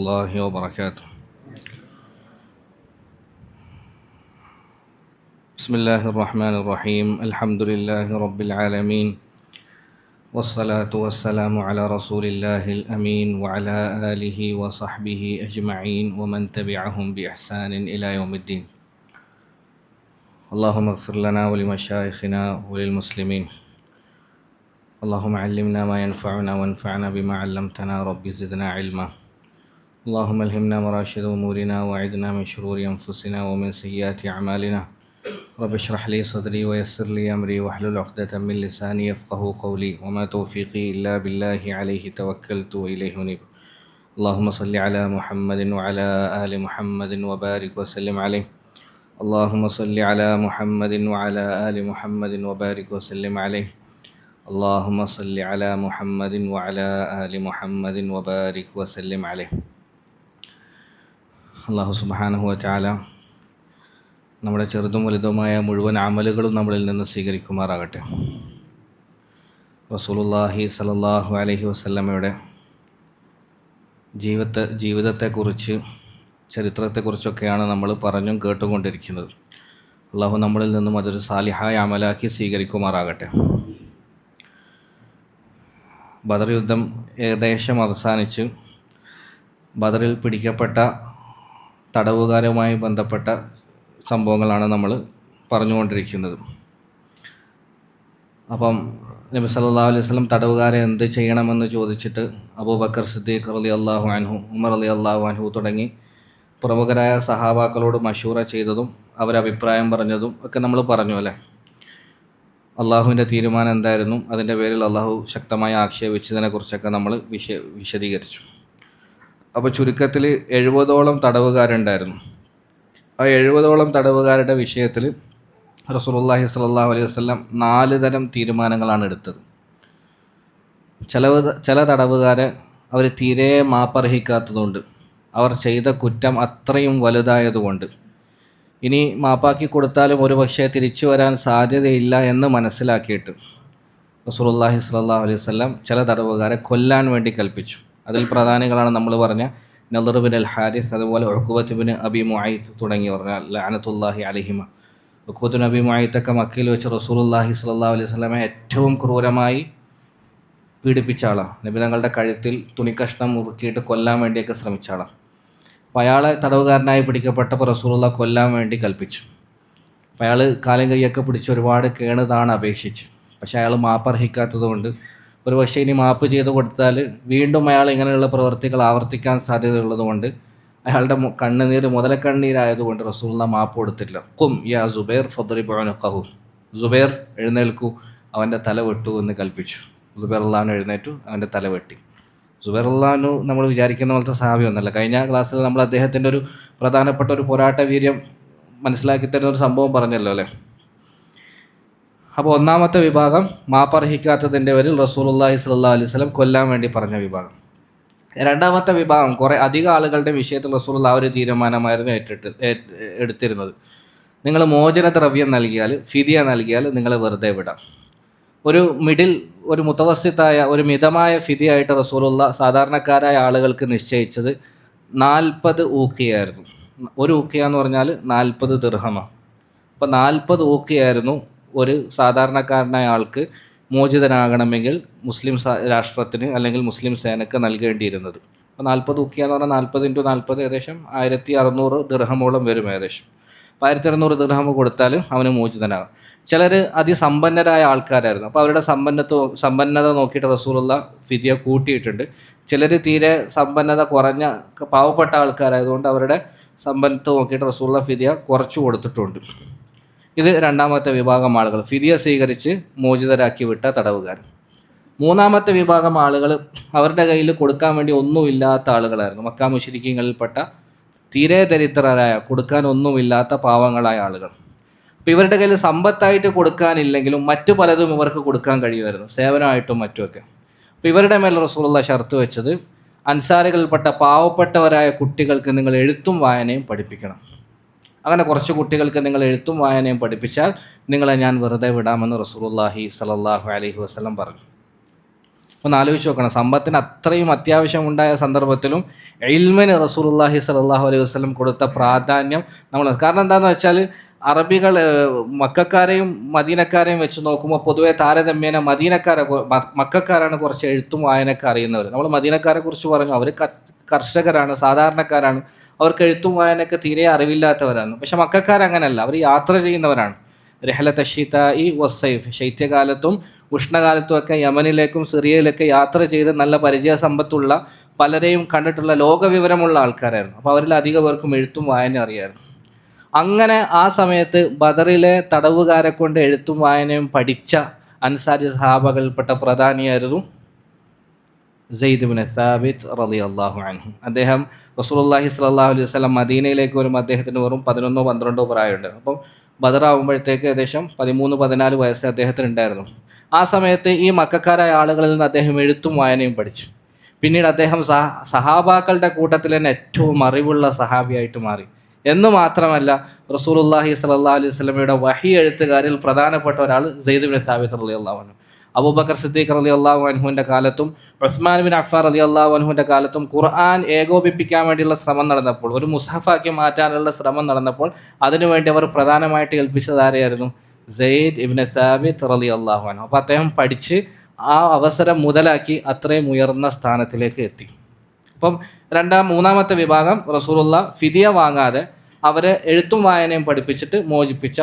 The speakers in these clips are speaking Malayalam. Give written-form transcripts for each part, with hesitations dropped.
الله وبركاته. بسم الله الرحمن الرحيم. الحمد لله رب العالمين، والصلاة والسلام على رسول الله الأمين وعلى آله وصحبه أجمعين ومن تبعهم بإحسان إلى يوم الدين. اللهم اغفر لنا ولمشايخنا وللمسلمين. اللهم علمنا ما ينفعنا وانفعنا بما علمتنا. رب زدنا علما. اللهم الهمنا مراشد أمورنا وأعذنا من شرور أنفسنا ومن سيئات أعمالنا. رب اشرح لي صدري ويسر لي أمري واحلل عقدة من لساني يفقهوا قولي وما توفيقي إلا بالله عليه توكلت وإليه أنيب. اللهم صل على محمد وعلى آل محمد وبارك وسلم عليه. اللهم صل على محمد وعلى آل محمد وبارك وسلم عليه. اللهم صل على محمد وعلى آل محمد وبارك وسلم عليه. അല്ലാഹു സുബ്ഹാനഹു വ തആല നമ്മുടെ ചെറുതും വലുതുമായ മുഴുവൻ അമലുകളും നമ്മളിൽ നിന്ന് സ്വീകരിക്കുമാറാകട്ടെ. റസൂലുള്ളാഹി സ്വല്ലല്ലാഹു അലൈഹി വസല്ലമയുടെ ജീവിതത്തെക്കുറിച്ച് ചരിത്രത്തെക്കുറിച്ചൊക്കെയാണ് നമ്മൾ പറഞ്ഞും കേട്ടുകൊണ്ടിരിക്കുന്നത്. അല്ലാഹു നമ്മളിൽ നിന്നും അതൊരു സാലിഹായ അമലാക്കി സ്വീകരിക്കുമാറാകട്ടെ. ബദർ യുദ്ധം ഏകദേശം അവസാനിച്ച് ബദറിൽ പിടിക്കപ്പെട്ട തടവുകാരുമായി ബന്ധപ്പെട്ട സംഭവങ്ങളാണ് നമ്മൾ പറഞ്ഞുകൊണ്ടിരിക്കുന്നത്. അപ്പം നബി സല്ലല്ലാഹു അലൈഹി വസല്ലം തടവുകാരെ എന്ത് ചെയ്യണമെന്ന് ചോദിച്ചിട്ട് അബൂബക്കർ സിദ്ദീഖ് റളിയല്ലാഹു അൻഹു, ഉമർ റളിയല്ലാഹു അൻഹു തുടങ്ങി പ്രമുഖരായ സഹാബാക്കളോട് മശൂറ ചെയ്തതും അവരഭിപ്രായം പറഞ്ഞതും ഒക്കെ നമ്മൾ പറഞ്ഞു അല്ലേ. അള്ളാഹുവിൻ്റെ തീരുമാനം എന്തായിരുന്നു, അതിൻ്റെ പേരിൽ അള്ളാഹു ശക്തമായി ആക്ഷേപിച്ചതിനെക്കുറിച്ചൊക്കെ നമ്മൾ വിശദീകരിച്ചു. അപ്പോൾ ചുരുക്കത്തിൽ 70ഓളം തടവുകാരുണ്ടായിരുന്നു. ആ 70ഓളം തടവുകാരുടെ വിഷയത്തിൽ റസൂലുള്ളാഹി സ്വല്ലല്ലാഹു അലൈഹി വസല്ലം 4 തരം തീരുമാനങ്ങളാണ് എടുത്തത്. ചില തടവുകാരെ അവർ തീരെ മാപ്പർഹിക്കാത്തതുകൊണ്ട്, അവർ ചെയ്ത കുറ്റം അത്രയും വലുതായതുകൊണ്ട് ഇനി മാപ്പാക്കി കൊടുത്താലും ഒരു പക്ഷേ തിരിച്ചു വരാൻ സാധ്യതയില്ല എന്ന് മനസ്സിലാക്കിയിട്ട് റസൂലുള്ളാഹി സ്വല്ലല്ലാഹു അലൈഹി വസല്ലം ചില തടവുകാരെ കൊല്ലാൻ വേണ്ടി കൽപ്പിച്ചു. അതിൽ പ്രധാനികളാണ് നമ്മൾ പറഞ്ഞ നളർ ബിൻ അൽ ഹാരിസ്, അതുപോലെ ഉഖ്ബത്ത് ബിൻ അബി മുഅയ്ത്ത് തുടങ്ങിയവർ ലഅനത്തുല്ലാഹി അലൈഹിമ. ഉഖ്ബത്ത് ബിൻ അബി മുഅയ്ത്തൊക്കെ മക്കയിൽ വെച്ച് റസൂലുള്ളാഹി സ്വല്ലല്ലാഹു അലൈഹി വസല്ലമയെ ഏറ്റവും ക്രൂരമായി പീഡിപ്പിച്ച ആളാണ്. നബി തങ്ങളുടെ കഴുത്തിൽ തുണിക്കഷ്ണം മുറുക്കിയിട്ട് കൊല്ലാൻ വേണ്ടിയൊക്കെ ശ്രമിച്ച ആളാണ്. അപ്പോൾ അയാളെ തടവുകാരനായി പിടിക്കപ്പെട്ടപ്പോൾ റസൂലുള്ളാഹി കൊല്ലാൻ വേണ്ടി കൽപ്പിച്ചു. അപ്പോൾ അയാൾ കാലും കൈയൊക്കെ പിടിച്ച് ഒരുപാട് കേണുതാണ് അപേക്ഷിച്ചു. പക്ഷേ അയാൾ മാപ്പർഹിക്കാത്തത് കൊണ്ട് ഒരു പക്ഷേ ഇനി മാപ്പ് ചെയ്ത് കൊടുത്താൽ വീണ്ടും അയാൾ ഇങ്ങനെയുള്ള പ്രവൃത്തികൾ ആവർത്തിക്കാൻ സാധ്യതയുള്ളത് കൊണ്ട് അയാളുടെ കണ്ണുനീര് മുതലക്കണ്ണീരായതുകൊണ്ട് റസൂലുള്ളാഹി മാപ്പ് കൊടുത്തില്ല. ഖും യാ സുബൈർ ഫദ്രിബ് ഉനഖഹു, സുബൈർ എഴുന്നേൽക്കൂ, അവൻ്റെ തല വെട്ടു എന്ന് കൽപ്പിച്ചു. സുബൈർ റളിയല്ലാഹു എഴുന്നേറ്റു, അവൻ്റെ തല വെട്ടി. സുബൈർ റളിയല്ലാഹു നമ്മൾ വിചാരിക്കുന്ന പോലത്തെ സഹാബി ഒന്നല്ല. കഴിഞ്ഞ ക്ലാസ്സിൽ നമ്മൾ അദ്ദേഹത്തിൻ്റെ ഒരു പ്രധാനപ്പെട്ട ഒരു പോരാട്ട വീര്യം മനസ്സിലാക്കി തരുന്ന ഒരു സംഭവം പറഞ്ഞല്ലോ അല്ലേ. അപ്പോൾ ഒന്നാമത്തെ വിഭാഗം മാപ്പർഹിക്കാത്തതിൻ്റെ പേരിൽ റസൂലുള്ളാഹി സ്വല്ലല്ലാഹു അലൈഹി വസല്ലം കൊല്ലാൻ വേണ്ടി പറഞ്ഞ വിഭാഗം. രണ്ടാമത്തെ വിഭാഗം കുറേ അധികം ആളുകളുടെ വിഷയത്തിൽ റസൂലുള്ളാഹി ഒരു തീരുമാനമായിരുന്നു എടുത്തിരുന്നത്. നിങ്ങൾ മോചന ദ്രവ്യം നൽകിയാൽ, ഫിദിയ നൽകിയാൽ നിങ്ങൾ വെറുതെ വിടാം. ഒരു മുതവസ്സിത്തായ ഒരു മിതമായ ഫിദിയായിട്ട് റസൂലുള്ളാഹി സാധാരണക്കാരായ ആളുകൾക്ക് നിശ്ചയിച്ചത് 40 ഊഖിയായിരുന്നു. ഒരു ഊഖിയ എന്ന് പറഞ്ഞാൽ 40 ദിർഹമാണ്. അപ്പോൾ 40 ഊഖിയായിരുന്നു ഒരു സാധാരണക്കാരനായ ആൾക്ക് മോചിതനാകണമെങ്കിൽ മുസ്ലിം രാഷ്ട്രത്തിന് അല്ലെങ്കിൽ മുസ്ലിം സേനക്ക് നൽകേണ്ടിയിരുന്നത്. അപ്പോൾ 40 ഊഖിയ എന്ന് പറഞ്ഞാൽ 40 × 40 ഏകദേശം 1600 ദിർഹമോളം വരും ഏകദേശം. 1600 ദിർഹം കൊടുത്താൽ അവന് മോചിതനാകും. ചിലർ അതിസമ്പന്നരായ ആൾക്കാരായിരുന്നു. അപ്പോൾ അവരുടെ സമ്പന്നത നോക്കിയിട്ട് റസൂലുള്ളാഹി ഫിദിയ കൂട്ടിയിട്ടുണ്ട്. ചിലർ തീരെ സമ്പന്നത കുറഞ്ഞ പാവപ്പെട്ട ആൾക്കാരായതുകൊണ്ട് അവരുടെ സമ്പന്നത നോക്കിയിട്ട് റസൂലുള്ളാഹി ഫിദിയ കുറച്ചു കൊടുത്തിട്ടുണ്ട്. ഇത് രണ്ടാമത്തെ വിഭാഗം ആളുകൾ, ഫിദിയ സ്വീകരിച്ച് മോചിതരാക്കി വിട്ട തടവുകാർ. മൂന്നാമത്തെ വിഭാഗം ആളുകൾ അവരുടെ കയ്യിൽ കൊടുക്കാൻ വേണ്ടി ഒന്നുമില്ലാത്ത ആളുകളായിരുന്നു. മക്കാ മുശ്രിക്കീങ്ങളിൽപ്പെട്ട തീരെ ദരിദ്രരായ, കൊടുക്കാൻ ഒന്നുമില്ലാത്ത പാവങ്ങളായ ആളുകൾ. അപ്പോൾ ഇവരുടെ കയ്യിൽ സമ്പത്തായിട്ട് കൊടുക്കാനില്ലെങ്കിലും മറ്റു പലതും ഇവർക്ക് കൊടുക്കാൻ കഴിയുമായിരുന്നു, സേവനമായിട്ടും മറ്റുമൊക്കെ. അപ്പോൾ ഇവരുടെ മേൽ റസൂലുള്ളാഹി ഷർത്ത് വെച്ചത്, അൻസാരികളിൽപ്പെട്ട പാവപ്പെട്ടവരായ കുട്ടികൾക്ക് നിങ്ങൾ എഴുത്തും വായനയും പഠിപ്പിക്കണം. അങ്ങനെ കുറച്ച് കുട്ടികൾക്ക് നിങ്ങൾ എഴുത്തും വായനയും പഠിപ്പിച്ചാൽ നിങ്ങളെ ഞാൻ വെറുതെ വിടാമെന്ന് റസൂലുള്ളാഹി സ്വല്ലല്ലാഹു അലൈഹി വസല്ലം പറഞ്ഞു. ഒന്ന് ആലോചിച്ച് നോക്കണം, സമ്പത്തിന് അത്രയും അത്യാവശ്യമുണ്ടായ സന്ദർഭത്തിലും ഇൽമിന് റസൂലുള്ളാഹി സ്വല്ലല്ലാഹു അലൈഹി വസല്ലം കൊടുത്ത പ്രാധാന്യം നമ്മൾ, കാരണം എന്താണെന്ന് വെച്ചാൽ അറബികൾ മക്കക്കാരെയും മദീനക്കാരെയും വെച്ച് നോക്കുമ്പോൾ പൊതുവെ താരതമ്യേന മക്കക്കാരാണ് കുറച്ച് എഴുത്തും വായനയൊക്കെ അറിയുന്നവർ. നമ്മൾ മദീനക്കാരെ കുറിച്ച് പറഞ്ഞു, അവർ കർഷകരാണ്, സാധാരണക്കാരാണ്, അവർക്ക് എഴുത്തും വായനയൊക്കെ തീരെ അറിവില്ലാത്തവരാണ്. പക്ഷെ മക്കക്കാരങ്ങനല്ല, അവർ യാത്ര ചെയ്യുന്നവരാണ്. റിഹ്ലത ശിതാഇ വസ്സൈഫ്, ശൈത്യകാലത്തും ഉഷ്ണകാലത്തുമൊക്കെ യമനിലേക്കും സിറിയയിലൊക്കെ യാത്ര ചെയ്ത് നല്ല പരിചയസമ്പത്തുള്ള പലരെയും കണ്ടിട്ടുള്ള ലോകവിവരമുള്ള ആൾക്കാരായിരുന്നു. അപ്പോൾ അവരിൽ അധിക പേർക്കും എഴുത്തും വായന അറിയാമായിരുന്നു. അങ്ങനെ ആ സമയത്ത് ബദറിലെ തടവുകാരെ കൊണ്ട് എഴുത്തും വായനയും പഠിച്ച അൻസാരി സഹാബകളിൽപ്പെട്ട പ്രധാനിയായിരുന്നു സെയ്ദ് ഇബ്നു സാബിത്ത് റളിയല്ലാഹു അൻഹു. അദ്ദേഹം റസൂലുള്ളാഹി സ്വല്ലല്ലാഹു അലൈഹി വസല്ലം മദീനയിലേക്ക് വരുമ്പോൾ അദ്ദേഹത്തിന് വെറും 11-12 പ്രായമുണ്ടായിരുന്നു. അപ്പം ബദറാവുമ്പോഴത്തേക്ക് ഏകദേശം 13-14 വയസ്സ് അദ്ദേഹത്തിന് ഉണ്ടായിരുന്നു. ആ സമയത്ത് ഈ മക്കക്കാരായ ആളുകളിൽ നിന്ന് അദ്ദേഹം എഴുത്തും വായനയും പഠിച്ചു. പിന്നീട് അദ്ദേഹം സഹാബാക്കളുടെ കൂട്ടത്തിൽ തന്നെ ഏറ്റവും അറിവുള്ള സഹാബിയായിട്ട് മാറി. എന്ന് മാത്രമല്ല, റസൂലുള്ളാഹി സ്വല്ലല്ലാഹു അലൈഹി വസല്ലമയുടെ വഹി എഴുത്തുകാരിൽ പ്രധാനപ്പെട്ട ഒരാൾ സെയ്ദ് ഇബ്നു സാബിത്ത് റളിയല്ലാഹു അൻഹു. അബൂബക്കർ സിദ്ദീഖ് റളിയല്ലാഹു അൻഹുവിൻ്റെ കാലത്തും ഉസ്മാൻ ബിൻ അഫ്ഫാൻ റളിയല്ലാഹു അൻഹുവിൻ്റെ കാലത്തും ഖുർആൻ ഏകോപിപ്പിക്കാൻ വേണ്ടിയുള്ള ശ്രമം നടന്നപ്പോൾ, ഒരു മുസ്ഹഫാക്കി മാറ്റാനുള്ള ശ്രമം നടന്നപ്പോൾ അതിനുവേണ്ടി അവർ പ്രധാനമായിട്ട് ഏൽപ്പിച്ചത് ആരെയായിരുന്നു? സെയ്ദ് ഇബ്നു സാബിത്ത് റളിയല്ലാഹു അൻഹു. അപ്പോൾ അദ്ദേഹം പഠിച്ച് ആ അവസരം മുതലാക്കി അത്രയും ഉയർന്ന സ്ഥാനത്തിലേക്ക് എത്തി. അപ്പം മൂന്നാമത്തെ വിഭാഗം റസൂലുള്ള ഫിദിയ വാങ്ങാതെ അവരെ എഴുത്തും വായനയും പഠിപ്പിച്ചിട്ട് മോചിപ്പിച്ച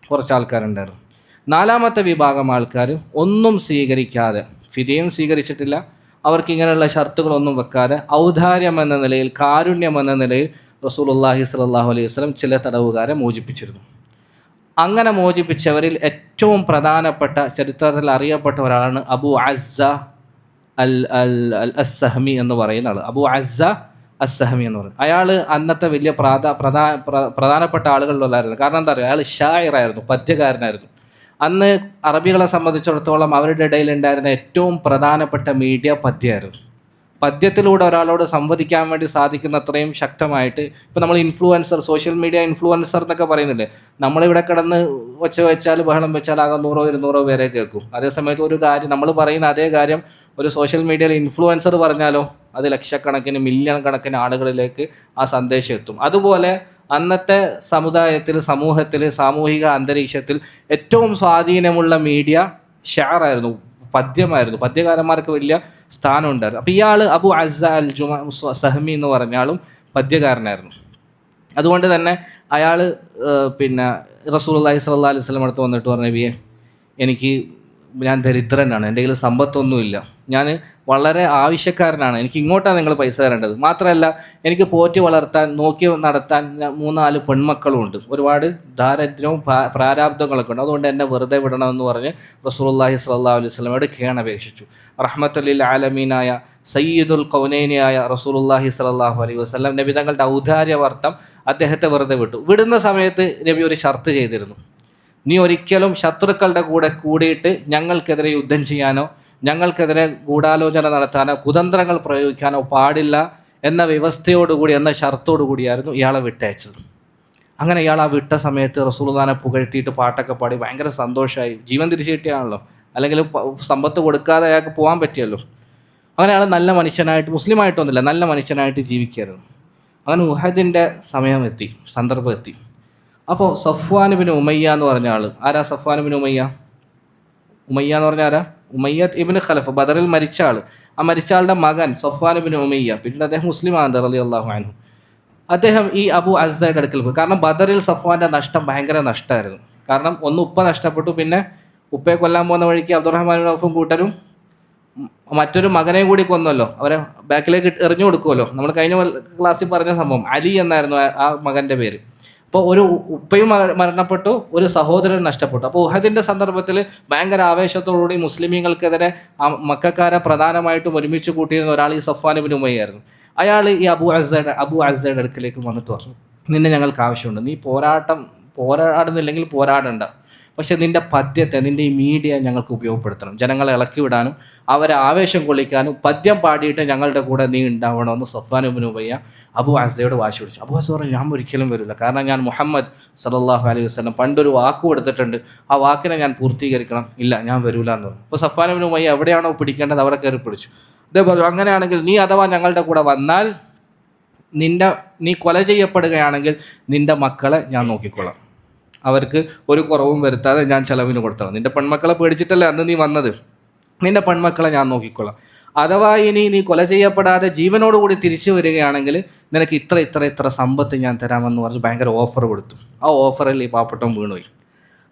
കുറച്ച് ആൾക്കാരുണ്ടായിരുന്നു. നാലാമത്തെ വിഭാഗം ആൾക്കാർ ഒന്നും സ്വീകരിക്കാതെ, ഫിദിയയും സ്വീകരിച്ചിട്ടില്ല, അവർക്ക് ഇങ്ങനെയുള്ള ഷർത്തുകളൊന്നും വെക്കാതെ ഔദാര്യം എന്ന നിലയിൽ, കാരുണ്യം എന്ന നിലയിൽ റസൂലുള്ളാഹി സ്വല്ലല്ലാഹു അലൈഹി വസല്ലം ചില തടവുകാരെ മോചിപ്പിച്ചിരുന്നു. അങ്ങനെ മോചിപ്പിച്ചവരിൽ ഏറ്റവും പ്രധാനപ്പെട്ട, ചരിത്രത്തിൽ അറിയപ്പെട്ട ഒരാളാണ് അബു അസ്സ അസ്സഹമി എന്ന് പറയുന്ന ആൾ. അബു അസ്സ അസ്സഹമി എന്ന് പറയും. അയാൾ അന്നത്തെ വലിയ പ്രധാനപ്പെട്ട ആളുകളിലൊന്നായിരുന്നു. കാരണം എന്താ പറയുക, അയാൾ ഷായിറായിരുന്നു, പദ്യകാരനായിരുന്നു. അന്ന് അറബികളെ സംബന്ധിച്ചിടത്തോളം അവരുടെ ഇടയിൽ ഉണ്ടായിരുന്ന ഏറ്റവും പ്രധാനപ്പെട്ട മീഡിയ പദ്യമായിരുന്നു. പദ്യത്തിലൂടെ ഒരാളോട് സംവദിക്കാൻ വേണ്ടി സാധിക്കുന്നത്രയും ശക്തമായിട്ട്, ഇപ്പോൾ നമ്മൾ ഇൻഫ്ലുവൻസർ, സോഷ്യൽ മീഡിയ ഇൻഫ്ലുവൻസർ എന്നൊക്കെ പറയുന്നില്ലേ, നമ്മളിവിടെ കിടന്ന് ഒച്ച വെച്ചാൽ, ബഹളം വെച്ചാൽ ആകെ 100-200 പേരെ കേൾക്കും. അതേസമയത്ത് ഒരു കാര്യം നമ്മൾ പറയുന്ന അതേ കാര്യം ഒരു സോഷ്യൽ മീഡിയയിൽ ഇൻഫ്ലുവൻസർ പറഞ്ഞാലോ അത് ലക്ഷക്കണക്കിന്, മില്യൺ കണക്കിന് ആളുകളിലേക്ക് ആ സന്ദേശം എത്തും. അതുപോലെ അന്നത്തെ സമുദായത്തിൽ, സമൂഹത്തിൽ, സാമൂഹിക അന്തരീക്ഷത്തിൽ ഏറ്റവും സ്വാധീനമുള്ള മീഡിയ ഷഅറായിരുന്നു, പദ്യമായിരുന്നു. പദ്യകാരന്മാർക്ക് വലിയ സ്ഥാനം ഉണ്ടായിരുന്നു. അപ്പോൾ ഇയാൾ അബു അസ്സ അൽ സഹമി എന്ന് പറഞ്ഞ ആളും പദ്യകാരനായിരുന്നു. അതുകൊണ്ട് തന്നെ അയാൾ റസൂലുള്ളാഹി സ്വല്ലല്ലാഹു അലൈഹി വസല്ലം അടുത്ത് വന്നിട്ട് പറഞ്ഞു, നബിയെ, ഞാൻ ദരിദ്രനാണ്, എൻ്റെ കയ്യിൽ സമ്പത്തൊന്നുമില്ല, ഞാൻ വളരെ ആവശ്യക്കാരനാണ്, എനിക്ക് ഇങ്ങോട്ടാണ് നിങ്ങൾ പൈസ തരേണ്ടത്. മാത്രമല്ല എനിക്ക് പോറ്റി വളർത്താൻ, നോക്കി നടത്താൻ 3-4 പെൺമക്കളുമുണ്ട്, ഒരുപാട് ദാരിദ്ര്യവും പ്രാരാബ്ദങ്ങളൊക്കെ ഉണ്ട്, അതുകൊണ്ട് എന്നെ വെറുതെ വിടണമെന്ന് പറഞ്ഞ് റസൂലുള്ളാഹി സ്വല്ലല്ലാഹു അലൈഹി വസല്ലമയോട് കേണപേക്ഷിച്ചു. റഹ്മത്തുൽ ലിൽ ആലമീനായ സയ്യിദുൽ ഖൗനൈനിയായ റസൂലുള്ളാഹി സ്വല്ലല്ലാഹു അലൈഹി വസല്ലം നബി തങ്ങളുടെ ഔദാര്യാർത്ഥം അദ്ദേഹത്തെ വെറുതെ വിട്ടു. വിടുന്ന സമയത്ത് നബി ഒരു ഷർത്ത് ചെയ്തിരുന്നു, നീ ഒരിക്കലും ശത്രുക്കളുടെ കൂടെ കൂടിയിട്ട് ഞങ്ങൾക്കെതിരെ യുദ്ധം ചെയ്യാനോ ഞങ്ങൾക്കെതിരെ ഗൂഢാലോചന നടത്താനോ കുതന്ത്രങ്ങൾ പ്രയോഗിക്കാനോ പാടില്ല എന്ന വ്യവസ്ഥയോടുകൂടി, എന്ന ഷർത്തോടുകൂടിയായിരുന്നു ഇയാളെ വിട്ടയച്ചത്. അങ്ങനെ ഇയാൾ ആ വിട്ട സമയത്ത് റസൂലുള്ളാഹിനെ പുകഴ്ത്തിയിട്ട് പാട്ടൊക്കെ പാടി ഭയങ്കര സന്തോഷമായി. ജീവൻ തിരിച്ചു കിട്ടിയാണല്ലോ, അല്ലെങ്കിൽ സമ്പത്ത് കൊടുക്കാതെ അയാൾക്ക് പോകാൻ പറ്റിയല്ലോ. അങ്ങനെ അയാൾ നല്ല മനുഷ്യനായിട്ട്, മുസ്ലിമായിട്ടൊന്നുമില്ല, നല്ല മനുഷ്യനായിട്ട് ജീവിക്കുകയായിരുന്നു. അങ്ങനെ ഉഹദിൻ്റെ സമയമെത്തി, സന്ദർഭം എത്തി. അപ്പോൾ സഫ്വാൻ ഇബ്നു ഉമയ്യ എന്ന് പറഞ്ഞ ആൾ, ആരാ സഫ്വാൻ ഇബ്നു ഉമയ്യ? ഉമയ്യ എന്ന് പറഞ്ഞാൽ ആരാ? ഉമയ്യത്ത് ഇബ്നു ഖലഫ്, ബദറിൽ മരിച്ച ആൾ. ആ മരിച്ച ആളുടെ മകൻ സഫ്വാൻ ഇബ്നു ഉമയ്യ, പിന്നീട് അദ്ദേഹം മുസ്ലിമാണ് റളിയല്ലാഹു അൻഹു. അദ്ദേഹം ഈ അബു അസ്സയുടെ അടുക്കൽ പോയി. കാരണം ബദറിൽ സഫ്വാൻ്റെ നഷ്ടം ഭയങ്കര നഷ്ടമായിരുന്നു. കാരണം ഒന്ന് ഉപ്പ നഷ്ടപ്പെട്ടു, പിന്നെ ഉപ്പയെ കൊല്ലാൻ പോകുന്ന വഴിക്ക് അബ്ദുറഹ്മാൻ ബിൻ ഔഫും കൂട്ടരും മറ്റൊരു മകനെയും കൂടി കൊന്നല്ലോ, അവരെ ബാക്കിലേക്ക് എറിഞ്ഞു കൊടുക്കുമല്ലോ. നമ്മൾ കഴിഞ്ഞ ക്ലാസ്സിൽ പറഞ്ഞ സംഭവം, അലി എന്നായിരുന്നു ആ മകൻ്റെ പേര്. അപ്പോൾ ഒരു ഉപ്പയും മരണപ്പെട്ടു, ഒരു സഹോദരൻ നഷ്ടപ്പെട്ടു. അപ്പോൾ ഉഹദിൻ്റെ സന്ദർഭത്തിൽ ഭയങ്കര ആവേശത്തോടുകൂടി മുസ്ലിമീങ്ങൾക്കെതിരെ മക്കക്കാരെ പ്രധാനമായിട്ടും ഒരുമിച്ച് കൂട്ടിയിരുന്ന ഒരാൾ ഈ സഫ്വാൻ ഇബ്നു ഉമയ്യായിരുന്നു. അയാൾ ഈ അബു അസ്സയുടെ അടുക്കിലേക്ക് വന്നിട്ട് പറഞ്ഞു, നിന്നെ ഞങ്ങൾക്ക് ആവശ്യമുണ്ട്, നീ പോരാട്ടം പോരാടുന്നില്ലെങ്കിൽ പോരാടണ്ട, പക്ഷെ നിൻ്റെ പദ്യത്തെ, നിൻ്റെ ഈ മീഡിയ ഞങ്ങൾക്ക് ഉപയോഗപ്പെടുത്തണം, ജനങ്ങളെ ഇളക്കി വിടാനും അവരെ ആവേശം കൊള്ളിക്കാനും പദ്യം പാടിയിട്ട് ഞങ്ങളുടെ കൂടെ നീ ഉണ്ടാവണമെന്ന് സഫ്വാൻ ഇബ്നു ഉമയ്യ അബൂ അസ്സയോട് വാശി പിടിച്ചു. അബൂ അസ്സ പറഞ്ഞു, ഞാൻ ഒരിക്കലും വരില്ല, കാരണം ഞാൻ മുഹമ്മദ് സല്ലല്ലാഹു അലൈഹി വസല്ലം പണ്ടൊരു വാക്ക് കൊടുത്തിട്ടുണ്ട്, ആ വാക്കിനെ ഞാൻ പൂർത്തീകരിക്കണം, ഇല്ല ഞാൻ വരില്ല എന്ന് പറഞ്ഞു. അപ്പോൾ സഫ്വാൻ ഇബ്നു ഉമയ്യ എവിടെയാണോ പിടിക്കേണ്ടത് അവിടെ കയറി പിടിച്ചു. ഇതേ പറഞ്ഞു, അങ്ങനെയാണെങ്കിൽ നീ അഥവാ ഞങ്ങളുടെ കൂടെ വന്നാൽ നീ കൊല ചെയ്യപ്പെടുകയാണെങ്കിൽ നിൻ്റെ മക്കളെ ഞാൻ നോക്കിക്കൊള്ളാം, അവർക്ക് ഒരു കുറവും വരുത്താതെ ഞാൻ ചെലവിന് കൊടുത്തതാണ്. നിൻ്റെ പെൺമക്കളെ പേടിച്ചിട്ടല്ലേ അന്ന് നീ വന്നത്, നിൻ്റെ പെൺമക്കളെ ഞാൻ നോക്കിക്കൊള്ളാം. അഥവാ ഇനി നീ കൊല ചെയ്യപ്പെടാതെ ജീവനോടുകൂടി തിരിച്ചു വരികയാണെങ്കിൽ നിനക്ക് ഇത്ര സമ്പത്ത് ഞാൻ തരാമെന്ന് പറഞ്ഞ് ഭയങ്കര ഓഫർ കൊടുത്തു. ആ ഓഫറിൽ ഈ പാവപ്പെട്ടവൻ വീണുപോയി.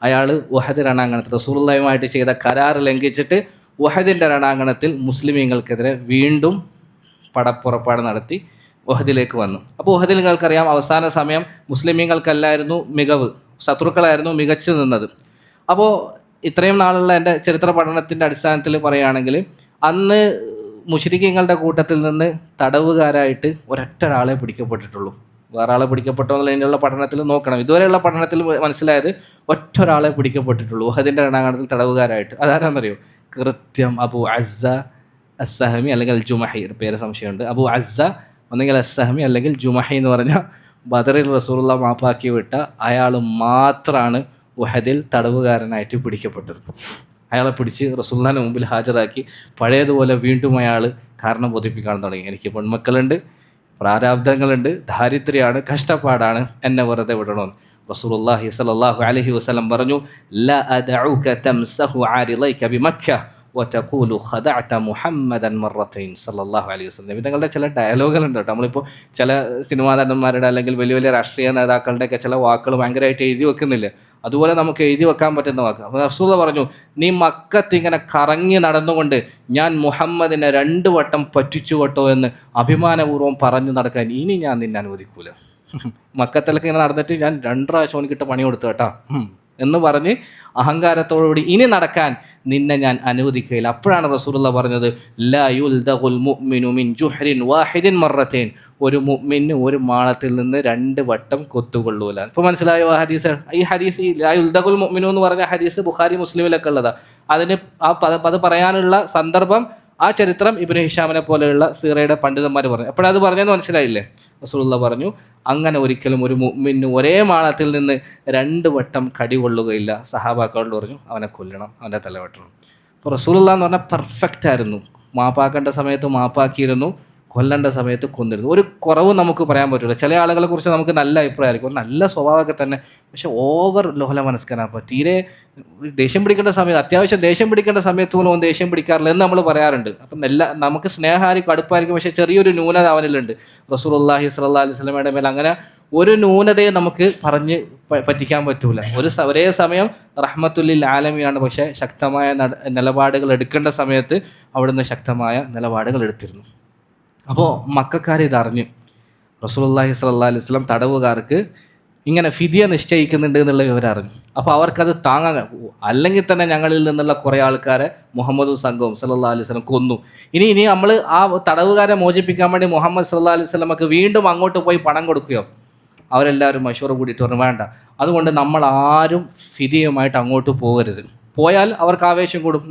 അയാൾ ഉഹദ് രണാങ്കണത്തിൽ റസൂലുള്ളാഹിയുമായിട്ട് ചെയ്ത കരാർ ലംഘിച്ചിട്ട് ഉഹദിൻ്റെ രണാങ്കണത്തിൽ മുസ്ലിമീങ്ങൾക്കെതിരെ വീണ്ടും പടപ്പുറപ്പാട് നടത്തി ഉഹദിലേക്ക് വന്നു. അപ്പോൾ ഉഹദിൽ നിങ്ങൾക്കറിയാം, അവസാന സമയം മുസ്ലിമീങ്ങൾക്കല്ലായിരുന്നു മികവ്, ശത്രുക്കളായിരുന്നു മികച്ചു നിന്നത്. അപ്പോൾ ഇത്രയും നാളുള്ള എൻ്റെ ചരിത്ര പഠനത്തിൻ്റെ അടിസ്ഥാനത്തിൽ പറയുകയാണെങ്കിൽ അന്ന് മുശ്രിക്കീങ്ങളുടെ കൂട്ടത്തിൽ നിന്ന് തടവുകാരായിട്ട് ഒരൊറ്റൊരാളെ പിടിക്കപ്പെട്ടിട്ടുള്ളൂ. വേറെ ആളെ പിടിക്കപ്പെട്ടോ എന്നുള്ള പഠനത്തിൽ നോക്കണം. ഇതുവരെയുള്ള പഠനത്തിൽ മനസ്സിലായത് ഒറ്റൊരാളെ പിടിക്കപ്പെട്ടിട്ടുള്ളൂ ഉഹദിൻ്റെ രണാങ്കണത്തിൽ തടവുകാരായിട്ട്. അതാരാന്നറിയോ? കൃത്യം അബൂ അസ്സ അസ്സഹമി അല്ലെങ്കിൽ അൽ ജുമഹി, പേര് സംശയമുണ്ട്. അബൂ അസ്സ ഒന്നെങ്കിൽ അസ്സഹമി അല്ലെങ്കിൽ ജുമഹി എന്ന് പറഞ്ഞാൽ ബദറിൽ റസൂലുള്ള മാപ്പാക്കി വിട്ട അയാൾ മാത്രമാണ് ഉഹദിൽ തടവുകാരനായിട്ട് പിടിക്കപ്പെട്ടത്. അയാളെ പിടിച്ച് റസൂലുള്ളാഹിന്റെ മുമ്പിൽ ഹാജരാക്കി പഴയതുപോലെ വീണ്ടും അയാൾ കാരണം ബോധിപ്പിക്കാൻ തുടങ്ങി. എനിക്ക് പെൺമക്കളുണ്ട്, പ്രാരാബ്ധങ്ങളുണ്ട്, ദാരിദ്ര്യമാണ്, കഷ്ടപ്പാടാണ്, എന്നെ വെറുതെ വിടണമെന്ന്. റസൂലുള്ളാഹി സ്വല്ലല്ലാഹു അലൈഹി വസല്ലം പറഞ്ഞു, ലാ അദഉക തംസഹു ആരിളൈക ബിമക്ക വതഖൂലു ഖദഅത മുഹമ്മദൻ മറത്തൈൻ സല്ലല്ലാഹു അലൈഹി വസല്ലം. ഇതങ്ങളുടെ ചില ഡയലോഗുകളുണ്ട് കേട്ടോ. നമ്മളിപ്പോൾ ചില സിനിമാ നടന്മാരുടെ അല്ലെങ്കിൽ വലിയ വലിയ രാഷ്ട്രീയ നേതാക്കളുടെയൊക്കെ ചില വാക്കുകൾ ഭയങ്കരമായിട്ട് എഴുതി വെക്കുന്നില്ല, അതുപോലെ നമുക്ക് എഴുതി വെക്കാൻ പറ്റുന്ന വാക്ക്. അപ്പോൾ റസൂൽ പറഞ്ഞു, നീ മക്കത്ത് ഇങ്ങനെ കറങ്ങി നടന്നുകൊണ്ട് ഞാൻ മുഹമ്മദിനെ 2 വട്ടം പറ്റിച്ചു കേട്ടോ എന്ന് അഭിമാനപൂർവ്വം പറഞ്ഞു നടക്കാൻ ഇനി ഞാൻ നിന്നെ അനുവദിക്കൂല. മക്കത്തിലൊക്കെ ഇങ്ങനെ നടന്നിട്ട് ഞാൻ 2 പ്രാവശ്യം എനിക്കിട്ട് പണി കൊടുത്തു കേട്ടോ എന്ന് പറഞ്ഞ് അഹങ്കാരത്തോടുകൂടി ഇനി നടക്കാൻ നിന്നെ ഞാൻ അനുവദിക്കുകയില്ല. അപ്പോഴാണ് റസൂലുള്ളാഹി പറഞ്ഞത്, ലാ യുൽദഖുൽ മുഅ്മിനു മിൻ ജുഹ്രിൻ വാഹിദിൻ മറത്തൈൻ, ഒരു മുഅ്മിന് ഒരു മാളത്തിൽ നിന്ന് 2 വട്ടം കൊത്തുകൊള്ളൂല. ഇപ്പോൾ മനസ്സിലായോ ആ ഹദീസ്? ഈ ഹദീസ് ലാ യുൽദഖുൽ മുഅ്മിനു എന്ന് പറഞ്ഞ ഹദീസ് ബുഖാരി മുസ്ലിമിലൊക്കെ ഉള്ളതാണ്. അതിന് അത് പറയാനുള്ള സന്ദർഭം ആ ചരിത്രം ഇബ്നു ഹിഷാമിനെ പോലെയുള്ള സീറയുടെ പണ്ഡിതന്മാർ പറഞ്ഞു. അപ്പോഴത് പറഞ്ഞതെന്ന് മനസ്സിലായില്ലേ? റസൂലുള്ളാഹി പറഞ്ഞു, അങ്ങനെ ഒരിക്കലും ഒരു മുഅ്മിന് ഒരേ മാളത്തിൽ നിന്ന് 2 വട്ടം കടി കൊള്ളുകയില്ല. സഹാബാക്കളോട് പറഞ്ഞു, അവനെ കൊല്ലണം, അവൻ്റെ തല വെട്ടണം. അപ്പോൾ റസൂലുള്ളാഹി എന്ന് പറഞ്ഞാൽ പെർഫെക്റ്റ് ആയിരുന്നു. മാപ്പാക്കേണ്ട സമയത്ത് മാപ്പാക്കിയിരുന്നു, കൊല്ലേണ്ട സമയത്ത് കൊന്നിരുന്നു. ഒരു കുറവും നമുക്ക് പറയാൻ പറ്റില്ല. ചില ആളുകളെ കുറിച്ച് നമുക്ക് നല്ല അഭിപ്രായമായിരിക്കും, നല്ല സ്വഭാവമൊക്കെ തന്നെ, പക്ഷെ ഓവർ ലോല മനസ്കനാണ്. അപ്പോൾ തീരെ ദേഷ്യം പിടിക്കേണ്ട സമയത്ത്, അത്യാവശ്യം ദേഷ്യം പിടിക്കേണ്ട സമയത്ത് പോലും അവൻ ദേഷ്യം പിടിക്കാറില്ല എന്ന് നമ്മൾ പറയാറുണ്ട്. അപ്പം നമുക്ക് സ്നേഹമായിരിക്കും, അടുപ്പായിരിക്കും, പക്ഷേ ചെറിയൊരു ന്യൂനത അവനിലുണ്ട്. റസൂലുള്ളാഹി സ്വല്ലല്ലാഹു അലൈഹി വസല്ലമയുടെ മേൽ അങ്ങനെ ഒരു ന്യൂനതയെ നമുക്ക് പറഞ്ഞ് പറ്റിക്കാൻ പറ്റൂല. ഒരേ സമയം റഹ്മത്തുല്ലിൽ ആലമിയാണ്, പക്ഷേ ശക്തമായ നിലപാടുകൾ എടുക്കേണ്ട സമയത്ത് അവിടുന്ന് ശക്തമായ നിലപാടുകൾ എടുത്തിരുന്നു. അപ്പോൾ മക്കക്കാർ ഇതറിഞ്ഞു. റസൂലുള്ളാഹി സ്വല്ലല്ലാഹു അലൈഹി വസല്ലം തടവുകാർക്ക് ഇങ്ങനെ ഫിദിയ നിശ്ചയിക്കുന്നുണ്ട് എന്നുള്ള വിവരം അറിഞ്ഞു. അപ്പോൾ അവർക്കത് താങ്ങാൻ, അല്ലെങ്കിൽ തന്നെ ഞങ്ങളിൽ നിന്നുള്ള കുറേ ആൾക്കാരെ മുഹമ്മദും സംഘവും സല്ലല്ലാഹു അലൈഹി വസല്ലം കൊന്നു. ഇനി നമ്മൾ ആ തടവുകാരെ മോചിപ്പിക്കാൻ വേണ്ടി മുഹമ്മദ് സല്ലല്ലാഹു അലൈഹി വസല്ലമക്ക് വീണ്ടും അങ്ങോട്ട് പോയി പണം കൊടുക്കുകയോ? അവരെല്ലാവരും മശൂറ കൂടിയിട്ട് പറഞ്ഞു, വേണ്ട, അതുകൊണ്ട് നമ്മൾ ആരും ഫിദിയുമായിട്ട് അങ്ങോട്ട് പോകരുത്. പോയാൽ അവർക്ക് ആവേശം കൂടും,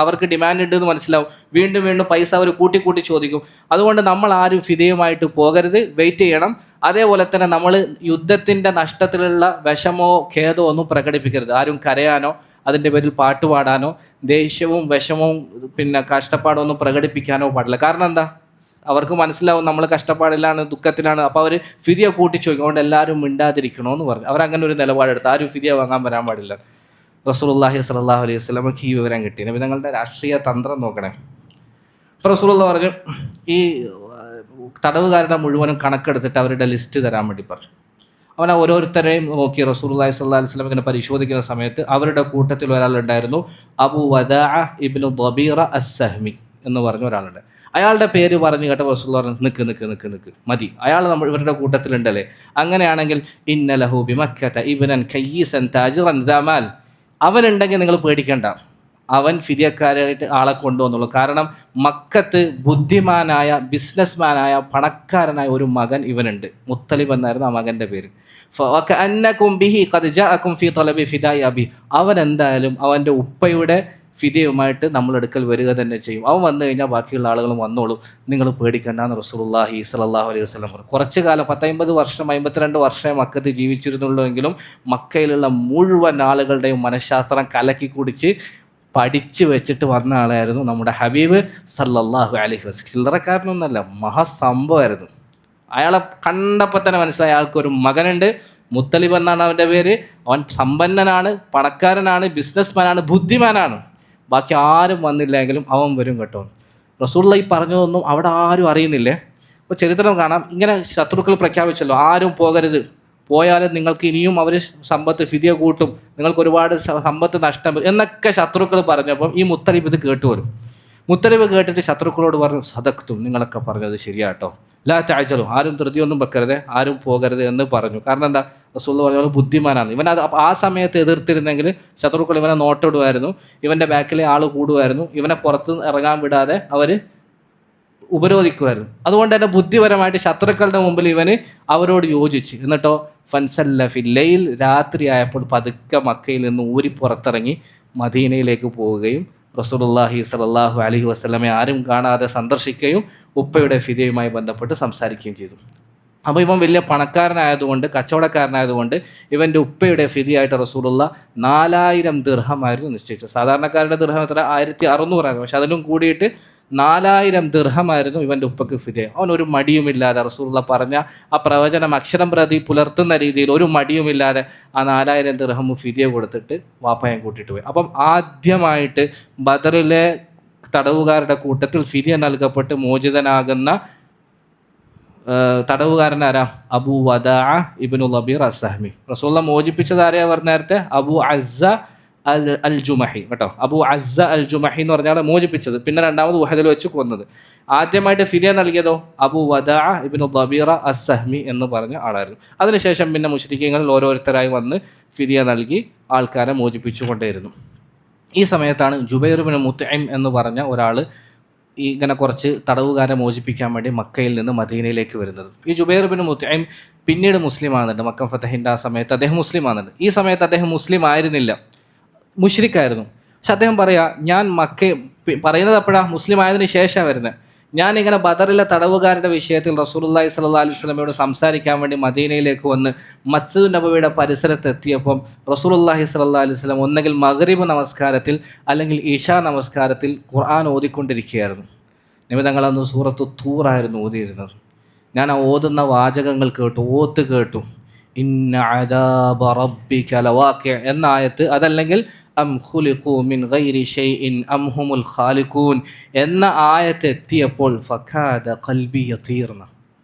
അവർക്ക് ഡിമാൻഡ് ഉണ്ട് എന്ന് മനസ്സിലാവും, വീണ്ടും വീണ്ടും പൈസ അവർ കൂട്ടി ചോദിക്കും. അതുകൊണ്ട് നമ്മൾ ആരും ഫിദിയുമായിട്ട് പോകരുത്, വെയിറ്റ് ചെയ്യണം. അതേപോലെ തന്നെ നമ്മൾ യുദ്ധത്തിൻ്റെ നഷ്ടത്തിലുള്ള വിഷമോ ഖേദമോ ഒന്നും പ്രകടിപ്പിക്കരുത്. ആരും കരയാനോ അതിൻ്റെ പേരിൽ പാട്ടുപാടാനോ ദേഷ്യവും വിഷമവും കഷ്ടപ്പാടോ ഒന്നും പ്രകടിപ്പിക്കാനോ പാടില്ല. കാരണം എന്താ? അവർക്ക് മനസ്സിലാവും നമ്മൾ കഷ്ടപ്പാടിലാണ്, ദുഃഖത്തിലാണ്. അപ്പോൾ അവർ ഫിദിയ ചോദിക്കും. അതുകൊണ്ട് എല്ലാവരും മിണ്ടാതിരിക്കണമെന്ന് പറഞ്ഞു. അവരങ്ങനെ ഒരു നിലപാടെടുത്ത് ആരും ഫിദിയ വാങ്ങാൻ വരാൻ പാടില്ല. റസൂലുള്ളാഹി സ്വല്ലല്ലാഹു അലൈഹി വസല്ലമക്ക് ഈ വിവരം കിട്ടി. നബി തങ്ങളുടെ രാഷ്ട്രീയ തന്ത്രം നോക്കണേ. അപ്പോൾ റസൂലുള്ളാഹി പറഞ്ഞു, ഈ തടവുകാരുടെ മുഴുവനും കണക്കെടുത്തിട്ട് അവരുടെ ലിസ്റ്റ് തരാൻ വേണ്ടി പറഞ്ഞു. അവൻ ഓരോരുത്തരെയും നോക്കി റസൂലുള്ളാഹി സ്വല്ലല്ലാഹു അലൈഹി വസല്ലം ഇങ്ങനെ പരിശോധിക്കുന്ന സമയത്ത് അവരുടെ കൂട്ടത്തിൽ ഒരാളുണ്ടായിരുന്നു, അബൂ വദാഅ ഇബ്നു ദബീറ അസ്സഹ്മി എന്ന് പറഞ്ഞ ഒരാളുണ്ട്. അയാളുടെ പേര് പറഞ്ഞു കേട്ട റസൂലുള്ളാഹി പറഞ്ഞു, നിക്ക് മതി, അയാൾ ഇവരുടെ കൂട്ടത്തിലുണ്ടല്ലേ. അങ്ങനെയാണെങ്കിൽ ഇന്ന ലഹു ബിമക്കത ഇബ്നൻ കയ്യിസൻ താജിറൻ ദമാൽ, അവനുണ്ടെങ്കിൽ നിങ്ങൾ പേടിക്കേണ്ട. അവൻ ഫിദിയക്കാരായിട്ട് ആളെ കൊണ്ടുവന്നുള്ളൂ. കാരണം മക്കത്ത് ബുദ്ധിമാനായ ബിസിനസ്മാനായ പണക്കാരനായ ഒരു മകൻ ഇവനുണ്ട്. മുത്തലിബ് എന്നായിരുന്നു ആ മകൻ്റെ പേര്. അവൻ എന്തായാലും അവൻ്റെ ഉപ്പയുടെ ഫിദിയയുമായിട്ട് നമ്മളെടുക്കൽ വരിക തന്നെ ചെയ്യും. അവൻ വന്നു കഴിഞ്ഞാൽ ബാക്കിയുള്ള ആളുകളും വന്നോളൂ, നിങ്ങൾ പേടിക്കണ്ടെന്ന് റസൂലുള്ളാഹി സ്വല്ലല്ലാഹു അലൈഹി വസല്ലം പറഞ്ഞു. കുറച്ച് കാലം 50 വർഷം 52 വർഷമേ മക്കത്ത് ജീവിച്ചിരുന്നുള്ളൂ എങ്കിലും മക്കയിലുള്ള മുഴുവൻ ആളുകളുടെയും മനഃശാസ്ത്രം കലക്കി കുടിച്ച് പഠിച്ച് വെച്ചിട്ട് വന്ന ആളായിരുന്നു നമ്മുടെ ഹബീബ് സല്ലല്ലാഹു അലൈഹി വസല്ലം. ചില്ലറക്കാരനൊന്നുമല്ല, മഹാസംഭവമായിരുന്നു. അയാളെ കണ്ടപ്പോൾ തന്നെ മനസ്സിലായ ആൾക്കൊരു മകനുണ്ട്. മുത്തലിബ് എന്നാണ് അവൻ്റെ പേര്. അവൻ സമ്പന്നനാണ്, പണക്കാരനാണ്, ബിസിനസ്മാനാണ്, ബുദ്ധിമാനാണ്. ബാക്കി ആരും വന്നില്ലെങ്കിലും അവൻ വരും കേട്ടോ. റസൂലുള്ളാഹി പറഞ്ഞതൊന്നും അവിടെ ആരും അറിയുന്നില്ലേ. ഇപ്പോൾ ചരിത്രം കാണാം, ഇങ്ങനെ ശത്രുക്കൾ പ്രഖ്യാപിച്ചല്ലോ, ആരും പോകരുത്, പോയാലും നിങ്ങൾക്ക് ഇനിയും അവർ സമ്പത്ത് ഫിദിയ കൂട്ടും, നിങ്ങൾക്ക് ഒരുപാട് സമ്പത്ത് നഷ്ടം വരും എന്നൊക്കെ ശത്രുക്കൾ പറഞ്ഞപ്പം ഈ മുത്തലിബ് ഇത് കേട്ടു വരും. മുത്തലിബ് കേട്ടിട്ട് ശത്രുക്കളോട് പറഞ്ഞു, സദക്തും, നിങ്ങളൊക്കെ പറഞ്ഞത് ശരിയാട്ടോ, ലാ തഅജലു, ആരും ധൃതിയൊന്നും വെക്കരുത്, ആരും പോകരുത് എന്ന് പറഞ്ഞു. കാരണം എന്താ, റസൂൽ പറഞ്ഞ പോലെ ബുദ്ധിമാനാണ് ഇവൻ. അത് ആ സമയത്ത് എതിർത്തിരുന്നെങ്കിൽ ശത്രുക്കൾ ഇവനെ നോട്ടിടുമായിരുന്നു, ഇവൻ്റെ ബാക്കിലെ ആൾ കൂടുമായിരുന്നു, ഇവനെ പുറത്ത് ഇറങ്ങാൻ വിടാതെ അവർ ഉപരോധിക്കുമായിരുന്നു. അതുകൊണ്ട് തന്നെ ബുദ്ധിപരമായിട്ട് ശത്രുക്കളുടെ മുമ്പിൽ ഇവന് അവരോട് യോജിച്ച്. എന്നിട്ടോ ഫൻസല്ല ഫില്ലയിൽ, രാത്രിയായപ്പോൾ പതുക്കെ മക്കയിൽ നിന്ന് ഊരി പുറത്തിറങ്ങി മദീനയിലേക്ക് പോവുകയും റസൂലുള്ളാഹി സ്വല്ലല്ലാഹു അലൈഹി വസല്ലമയെ ആരും കാണാതെ സന്ദർശിക്കുകയും ഉപ്പയുടെ ഫിദിയയുമായി ബന്ധപ്പെട്ട് സംസാരിക്കുകയും ചെയ്തു. അപ്പോൾ ഇവൻ വലിയ പണക്കാരനായതുകൊണ്ട്, കച്ചവടക്കാരനായതുകൊണ്ട് ഇവൻ്റെ ഉപ്പയുടെ ഫിദിയായിട്ട് റസൂലുള്ള 4000 ദിർഹമായിരുന്നു നിശ്ചയിച്ചത്. സാധാരണക്കാരുടെ ദിർഹം എത്ര, 1600 പക്ഷെ അതിലും കൂടിയിട്ട് 4000 ദിർഹമായിരുന്നു ഇവൻ്റെ ഉപ്പക്ക് ഫിദിയ. അവനൊരു മടിയുമില്ലാതെ റസൂലുള്ള പറഞ്ഞ ആ പ്രവചനം അക്ഷരം പ്രതി പുലർത്തുന്ന രീതിയിൽ ഒരു മടിയുമില്ലാതെ ആ 4000 ദിർഹം ഫിദിയ കൊടുത്തിട്ട് വാപ്പയും കൂട്ടിയിട്ട് പോയി. അപ്പം ആദ്യമായിട്ട് ബദറിലെ തടവുകാരുടെ കൂട്ടത്തിൽ ഫിദിയ നൽകപ്പെട്ട് മോചിതനാകുന്ന തടവുകാരനാരാ, അബൂ വദാ ഇബ്നു ലബീർ അസ്സഹ്മി. റസൂലുള്ള മോചിപ്പിച്ചത് ആരെയാ പറഞ്ഞ നേരത്തെ, അബൂ അസ്സ അൽ ജുമഹി കേട്ടോ. അബൂ അസ്സ അൽ ജുമഹി എന്ന് പറഞ്ഞാൽ മോചിപ്പിച്ചത്, പിന്നെ രണ്ടാമത് ഉഹദിൽ വെച്ച് കൊന്നത്. ആദ്യമായിട്ട് ഫിദിയ നൽകിയതോ അബൂ വദാ ഇബ്നു ലബീർ അസ്സഹ്മി എന്ന് പറഞ്ഞ ആളായിരുന്നു. അതിനുശേഷം പിന്നെ മുശ്രിക്കീങ്ങളിൽ ഓരോരുത്തരായി വന്ന് ഫിദിയ നൽകി ആൾക്കാരെ മോചിപ്പിച്ചുകൊണ്ടേയിരുന്നു. ഈ സമയത്താണ് ജുബൈർ ഇബ്നു മുത്ഇം എന്ന് പറഞ്ഞ ഒരാൾ ഇങ്ങനെ കുറച്ച് തടവുകാരെ മോചിപ്പിക്കാൻ വേണ്ടി മക്കയിൽ നിന്ന് മദീനയിലേക്ക് വരുന്നത്. ഈ ജുബൈർ ഇബ്നു മുത്ഇം പിന്നീട് മുസ്ലിം ആകുന്നുണ്ട്. മക്ക ഫതഹിൻ്റെ ആ സമയത്ത് അദ്ദേഹം മുസ്ലിം ആകുന്നുണ്ട്. ഈ സമയത്ത് അദ്ദേഹം മുസ്ലിം ആയിരുന്നില്ല, മുശ്രിക്കായിരുന്നു. പക്ഷെ അദ്ദേഹം പറയാ, ഞാൻ പറയുന്നത് അപ്പോഴാണ് മുസ്ലിം ആയതിനു ശേഷമാണ് വരുന്നത്. ഞാനിങ്ങനെ ബദറിലെ തടവുകാരുടെ വിഷയത്തിൽ റസൂലുള്ളാഹി സ്വല്ലല്ലാഹു അലൈഹി വസല്ലമയോട് സംസാരിക്കാൻ വേണ്ടി മദീനയിലേക്ക് വന്ന് മസ്ജിദ് നബവിയുടെ പരിസരത്ത് എത്തിയപ്പം റസൂലുള്ളാഹി സ്വല്ലല്ലാഹു അലൈഹി വസല്ലം ഒന്നെങ്കിൽ മഗ്രിബ് നമസ്കാരത്തിൽ അല്ലെങ്കിൽ ഇശാ നമസ്കാരത്തിൽ ഖുർആൻ ഓതിക്കൊണ്ടിരിക്കുകയായിരുന്നു. നബി തങ്ങളന്ന് സൂറത്തു തൂറായിരുന്നു ഓതിയിരുന്നത്. ഞാൻ ആ ഓതുന്ന വാചകങ്ങൾ കേട്ടു, ഓത്ത് കേട്ടു. ഇന്ന അദാബ റബ്ബിക ലവാഖി എന്ന ആയത്ത്, അതല്ലെങ്കിൽ അം ഖുലിഖു മിൻ ഗൈരി ഷൈഇൻ അം ഹുമുൽ ഖാലിഖൂൻ എന്ന ആയത്ത് എത്തിയപ്പോൾ ഫകാദ ഖൽബി യതീർന.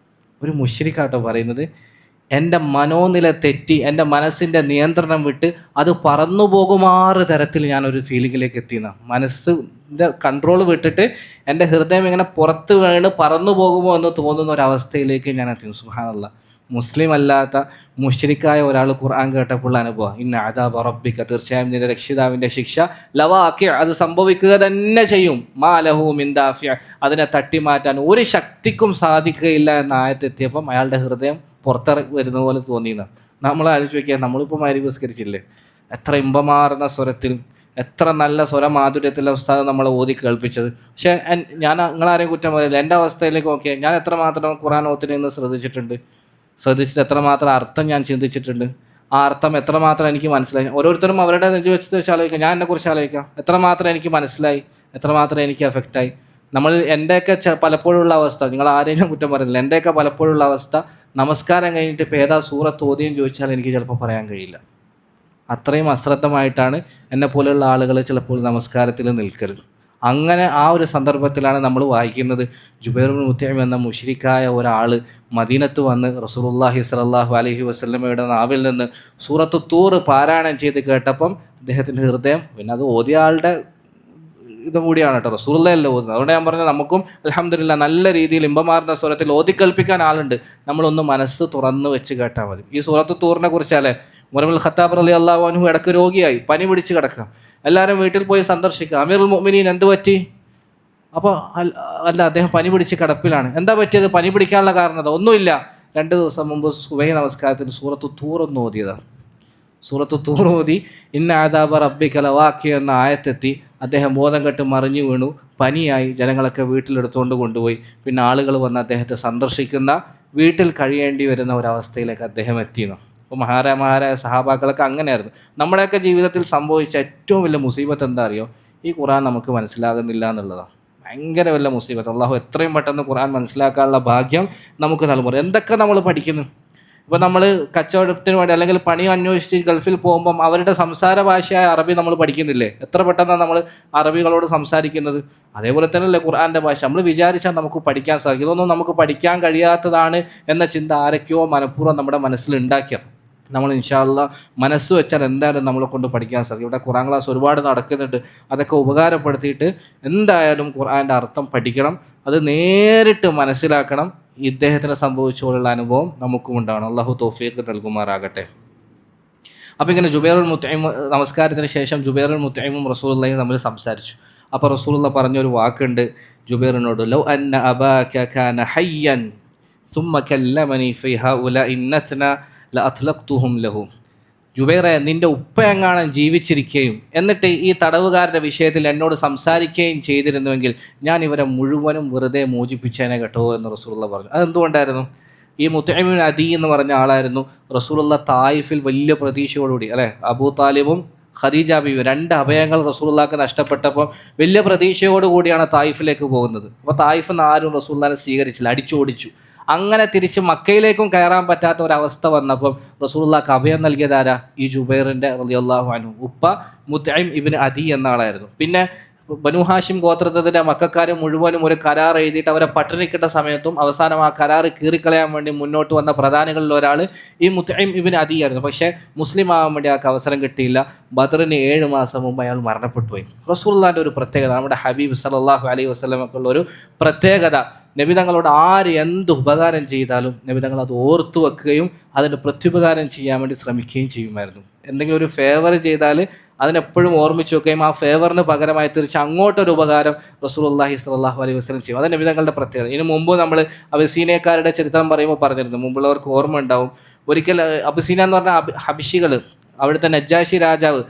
ഒരു മുശ്രിക്കാട്ടോ പറയുന്നത്, എൻ്റെ മനോനില തെറ്റി, എൻ്റെ മനസ്സിൻ്റെ നിയന്ത്രണം വിട്ട് അത് പറന്നു പോകുമാറ് തരത്തിൽ ഞാനൊരു ഫീലിങ്ങിലേക്ക് എത്തിയെന്ന. മനസ്സിൻ്റെ കൺട്രോൾ വിട്ടിട്ട് എൻ്റെ ഹൃദയം ഇങ്ങനെ പുറത്ത് വീണ് പറന്നു പോകുമോ എന്ന് തോന്നുന്ന ഒരവസ്ഥയിലേക്ക് ഞാൻ എത്തി. സുബ്ഹാനല്ലാഹ്. മുസ്ലിം അല്ലാത്ത മുശ്രിക്കായ ഒരാൾ ഖുർആൻ കേട്ടപ്പോൾ അനുഭവം, ഇന്ന അദാബ റബ്ബിക, തീർച്ചയായും നിന്റെ രക്ഷിതാവിൻ്റെ ശിക്ഷ, ലവാഖി, അത് സംഭവിക്കുക തന്നെ ചെയ്യും, മാ ലഹു മിൻ ദാഫിഅ, അതിനെ തട്ടിമാറ്റാൻ ഒരു ശക്തിക്കും സാധിക്കുകയില്ല എന്ന ആയത്തെത്തിയപ്പം അയാളുടെ ഹൃദയം പുറത്തിറങ്ങി വരുന്ന പോലെ തോന്നിയെന്ന്. നമ്മൾ ആലോചിച്ച് നോക്കിയാൽ, നമ്മളിപ്പോൾ മഗ്‌രിബ് നിസ്കരിച്ചില്ലേ, എത്ര ഇമ്പമാർന്ന സ്വരത്തിൽ, എത്ര നല്ല സ്വരമാധുര്യത്തിലെ ഉസ്താദ് നമ്മളെ ഓതി കേൾപ്പിച്ചത്. പക്ഷേ ഞാൻ നിങ്ങളാരെയും കുറ്റം പറയില്ല, എൻ്റെ അവസ്ഥയിലേക്ക് നോക്കിയാൽ ഞാൻ എത്രമാത്രം ഖുർആൻ ഓത്തിനെന്ന് ശ്രദ്ധിച്ചിട്ട് എത്രമാത്രം അർത്ഥം ഞാൻ ചിന്തിച്ചിട്ടുണ്ട്, ആ അർത്ഥം എത്രമാത്രം എനിക്ക് മനസ്സിലായി. ഓരോരുത്തരും അവരുടെ നെഞ്ച് വെച്ച് ആലോചിക്കാം, ഞാൻ എന്നെക്കുറിച്ച് ആലോചിക്കാം, എത്രമാത്രം എനിക്ക് മനസ്സിലായി, എത്രമാത്രം എനിക്ക് എഫക്റ്റായി. എൻ്റെയൊക്കെ പലപ്പോഴുള്ള അവസ്ഥ, നിങ്ങൾ ആരെയും കുറ്റം പറയുന്നില്ല, എൻ്റെയൊക്കെ പലപ്പോഴുള്ള അവസ്ഥ, നമസ്കാരം കഴിഞ്ഞിട്ട് ഇപ്പോൾ ഏതാ സൂറത്ത് ഓതിയെന്ന് ചോദിച്ചാൽ എനിക്ക് ചിലപ്പോൾ പറയാൻ കഴിയില്ല. അത്രയും അശ്രദ്ധമായിട്ടാണ് എന്നെപ്പോലെയുള്ള ആളുകൾ ചിലപ്പോൾ നമസ്കാരത്തിൽ നിൽക്കരുത്. അങ്ങനെ ആ ഒരു സന്ദർഭത്തിലാണ് നമ്മൾ വായിക്കുന്നത്, ജുബൈർ ഇബ്നു മുത്ഇം എന്ന മുശ്രിക്കായ ഒരാൾ മദീനത്ത് വന്ന് റസൂലുള്ളാഹി സ്വല്ലല്ലാഹു അലൈഹി വസല്ലമയുടെ നാവിൽ നിന്ന് സൂറത്തു തൂർ പാരായണം ചെയ്ത് കേട്ടപ്പം അദ്ദേഹത്തിൻ്റെ ഹൃദയം, പിന്നെ അത് ഓതിയ ആളുടെ ഇതും കൂടിയാണ് കേട്ടോ, റസൂലുള്ളാഹി ഓതുന്നത്. അതുകൊണ്ട് ഞാൻ പറഞ്ഞത്, നമുക്കും അൽഹംദുലില്ലാഹ് നല്ല രീതിയിൽ ഇമ്പമാർന്ന സ്വരത്തിൽ ഓതിക്കൽപ്പിക്കാൻ ആളുണ്ട്, നമ്മളൊന്ന് മനസ്സ് തുറന്ന് വെച്ച് കേട്ടാൽ മതി. ഈ സൂറത്തു തൂറിനെ കുറിച്ചല്ലേ ഉമർ ഇബ്നുൽ ഖത്താബ് റളിയല്ലാഹു അൻഹു ഇടയ്ക്ക് രോഗിയായി, പനി പിടിച്ച് കിടക്കുക. എല്ലാവരും വീട്ടിൽ പോയി സന്ദർശിക്കുക. അമീറുൽ മുഅ്മിനീൻ എന്ത് പറ്റി? അപ്പോൾ അല്ല, അദ്ദേഹം പനി പിടിച്ച് കിടപ്പിലാണ്. എന്താ പറ്റിയത്? പനി പിടിക്കാനുള്ള കാരണം ഒന്നുമില്ല, 2 ദിവസം മുമ്പ് സുബഹി നമസ്കാരത്തിന് സൂറത്തു തൂർ ഒന്ന് ഓതിയതാണ്. സൂറത്തു തൂർ ഓതി ഇന്ന അദാബ റബ്ബിക ലവാഖി എന്ന ആയത്തെത്തി. അദ്ദേഹം ബോധം കെട്ട് മറിഞ്ഞു വീണു, പനിയായി. ജനങ്ങളൊക്കെ വീട്ടിലെടുത്തുകൊണ്ട് കൊണ്ടുപോയി. പിന്നെ ആളുകൾ വന്ന് അദ്ദേഹത്തെ സന്ദർശിക്കുന്ന, വീട്ടിൽ കഴിയേണ്ടി വരുന്ന ഒരവസ്ഥയിലേക്ക് അദ്ദേഹം എത്തിയിരുന്നു. അപ്പോൾ മഹാരായ സഹാബാക്കളൊക്കെ അങ്ങനെയായിരുന്നു. നമ്മുടെയൊക്കെ ജീവിതത്തിൽ സംഭവിച്ച ഏറ്റവും വലിയ മുസീബത്ത് എന്താ അറിയോ? ഈ ഖുർആൻ നമുക്ക് മനസ്സിലാകുന്നില്ല എന്നുള്ളതാണ്. ഭയങ്കര വല്ല മുസീബത്ത്. അള്ളാഹു എത്രയും പെട്ടെന്ന് ഖുർആൻ മനസ്സിലാക്കാനുള്ള ഭാഗ്യം നമുക്ക് നൽകും. എന്തൊക്കെ നമ്മൾ പഠിക്കുന്നു. ഇപ്പോൾ നമ്മൾ കച്ചവടത്തിന് വേണ്ടി അല്ലെങ്കിൽ പണി അന്വേഷിച്ച് ഗൾഫിൽ പോകുമ്പം അവരുടെ സംസാര ഭാഷയായ അറബി നമ്മൾ പഠിക്കുന്നില്ലേ? എത്ര പെട്ടെന്നാണ് നമ്മൾ അറബികളോട് സംസാരിക്കുന്നത്. അതേപോലെ തന്നെയല്ലേ ഖുർആൻ്റെ ഭാഷ. നമ്മൾ വിചാരിച്ചാൽ നമുക്ക് പഠിക്കാൻ സാധിക്കും. ഇതൊന്നും നമുക്ക് പഠിക്കാൻ കഴിയാത്തതാണ് എന്ന ചിന്ത ആരൊക്കെയോ മനഃപൂർവ്വം നമ്മുടെ മനസ്സിൽ ഉണ്ടാക്കിയത്. നമ്മൾ ഇൻഷാ അല്ലാഹ് മനസ്സ് വെച്ചാൽ എന്തായാലും നമ്മളെ കൊണ്ട് പഠിക്കാൻ സാധിക്കും. ഇവിടെ ഖുർആൻ ക്ലാസ് ഒരുപാട് നടക്കുന്നുണ്ട്. അതൊക്കെ ഉപകാരപ്പെടുത്തിയിട്ട് എന്തായാലും ഖുർആൻ്റെ അർത്ഥം പഠിക്കണം, അത് നേരിട്ട് മനസ്സിലാക്കണം. ഇദ്ദേഹത്തിന് സംഭവിച്ചുകൊണ്ടുള്ള അനുഭവം നമുക്കും ഉണ്ടാവണം. അള്ളാഹു തൗഫീഖ് നൽകുമാറാകട്ടെ. അപ്പോൾ ഇങ്ങനെ ജുബൈറുൽ മുത്ഇം നമസ്കാരത്തിന് ശേഷം ജുബൈറുൽ മുത്ഇമും റസൂലുള്ളാഹിയും തമ്മിൽ സംസാരിച്ചു. അപ്പോൾ റസൂലുള്ള പറഞ്ഞൊരു വാക്കുണ്ട് ജുബൈറിനോട്, ലൗ അന്ന അബാക കാന ഹയ്യൻ സുമ്മ കല്ലമനി ഫി ഹൗലഇ നത്ന ലഅത്ലഖ്തുഹും ലഹു. ജുബൈറെ, നിൻ്റെ ഉപ്പ എങ്ങാനും ജീവിച്ചിരിക്കുകയും എന്നിട്ട് ഈ തടവുകാരുടെ വിഷയത്തിൽ എന്നോട് സംസാരിക്കുകയും ചെയ്തിരുന്നുവെങ്കിൽ ഞാൻ ഇവരെ മുഴുവനും വെറുതെ മോചിപ്പിച്ചേനെ കേട്ടോ എന്ന് റസൂലുള്ള പറഞ്ഞു. അതെന്തുകൊണ്ടായിരുന്നു? ഈ മുത്ഇം ഇബ്നു അദി എന്ന് പറഞ്ഞ ആളായിരുന്നു റസൂലുള്ള തായിഫിൽ വലിയ പ്രതീക്ഷയോടുകൂടി, അല്ലേ, അബൂ താലിബും ഖദീജ ബീവി 2 അഭയങ്ങൾ റസൂലുള്ളാഹിക്ക് നഷ്ടപ്പെട്ടപ്പോൾ വലിയ പ്രതീക്ഷയോടുകൂടിയാണ് തായിഫിലേക്ക് പോകുന്നത്. അപ്പോൾ തായിഫ് നിന്ന് ആരും റസൂലുള്ളാഹിനെ സ്വീകരിച്ചില്ല, അടിച്ചോടിച്ചു. അങ്ങനെ തിരിച്ച് മക്കയിലേക്കും കയറാൻ പറ്റാത്ത ഒരവസ്ഥ വന്നപ്പം റസൂലുള്ളാഹിക്ക് അഭയം നൽകിയതാരാ? ഈ ജുബൈറിൻ്റെ റളിയല്ലാഹു അൻഹു ഉപ്പ മുത്ഇം ഇബ്നു അദി എന്ന ആളായിരുന്നു. പിന്നെ ബനു ഹാഷിം ഗോത്രത്തിൻ്റെ മക്കാർ മുഴുവനും ഒരു കരാർ എഴുതിയിട്ട് അവരെ പട്ടിണിക്കിട്ട സമയത്തും അവസാനം ആ കരാർ കീറിക്കളയാൻ വേണ്ടി മുന്നോട്ട് വന്ന പ്രധാനികളിൽ ഒരാൾ ഈ മുത്ഇം ഇബ്നു അദി ആയിരുന്നു. പക്ഷേ മുസ്ലിം ആവാൻ വേണ്ടി ആൾക്ക് അവസരം കിട്ടിയില്ല. ബദറിന് 7 മാസം മുമ്പ് അയാൾ മരണപ്പെട്ടു പോയി. റസൂലുള്ളാഹിൻ്റെ ഒരു പ്രത്യേകത, നമ്മുടെ ഹബീബ് സല്ലല്ലാഹു അലൈഹി വസല്ലമക്കുള്ള ഒരു പ്രത്യേകത, നബി തങ്ങളോട് ആര് എന്ത് ഉപകാരം ചെയ്താലും നബി തങ്ങൾ അത് ഓർത്തു വെക്കുകയും അതിന് പ്രത്യുപകാരം ചെയ്യാൻ വേണ്ടി ശ്രമിക്കുകയും ചെയ്യുമായിരുന്നു. എന്തെങ്കിലും ഒരു ഫേവർ ചെയ്താൽ അതിനെപ്പോഴും ഓർമ്മിച്ച് വെക്കുകയും ആ ഫേവറിന് പകരമായി തിരിച്ച് അങ്ങോട്ടൊരു ഉപകാരം റസൂലുള്ളാഹി സ്വല്ലല്ലാഹു അലൈഹി വസല്ലം ചെയ്യും. അത് നബി തങ്ങളുടെ പ്രത്യേകത. ഇതിന് മുമ്പ് നമ്മൾ അബിസീനിയക്കാരുടെ ചരിത്രം പറയുമ്പോൾ പറഞ്ഞിരുന്നു, മുമ്പുള്ളവർക്ക് ഓർമ്മ ഉണ്ടാവും. ഒരിക്കൽ അബിസീന എന്ന് പറഞ്ഞാൽ ഹബിഷികൾ, അവിടുത്തെ നജ്ജാശി രാജാവ്,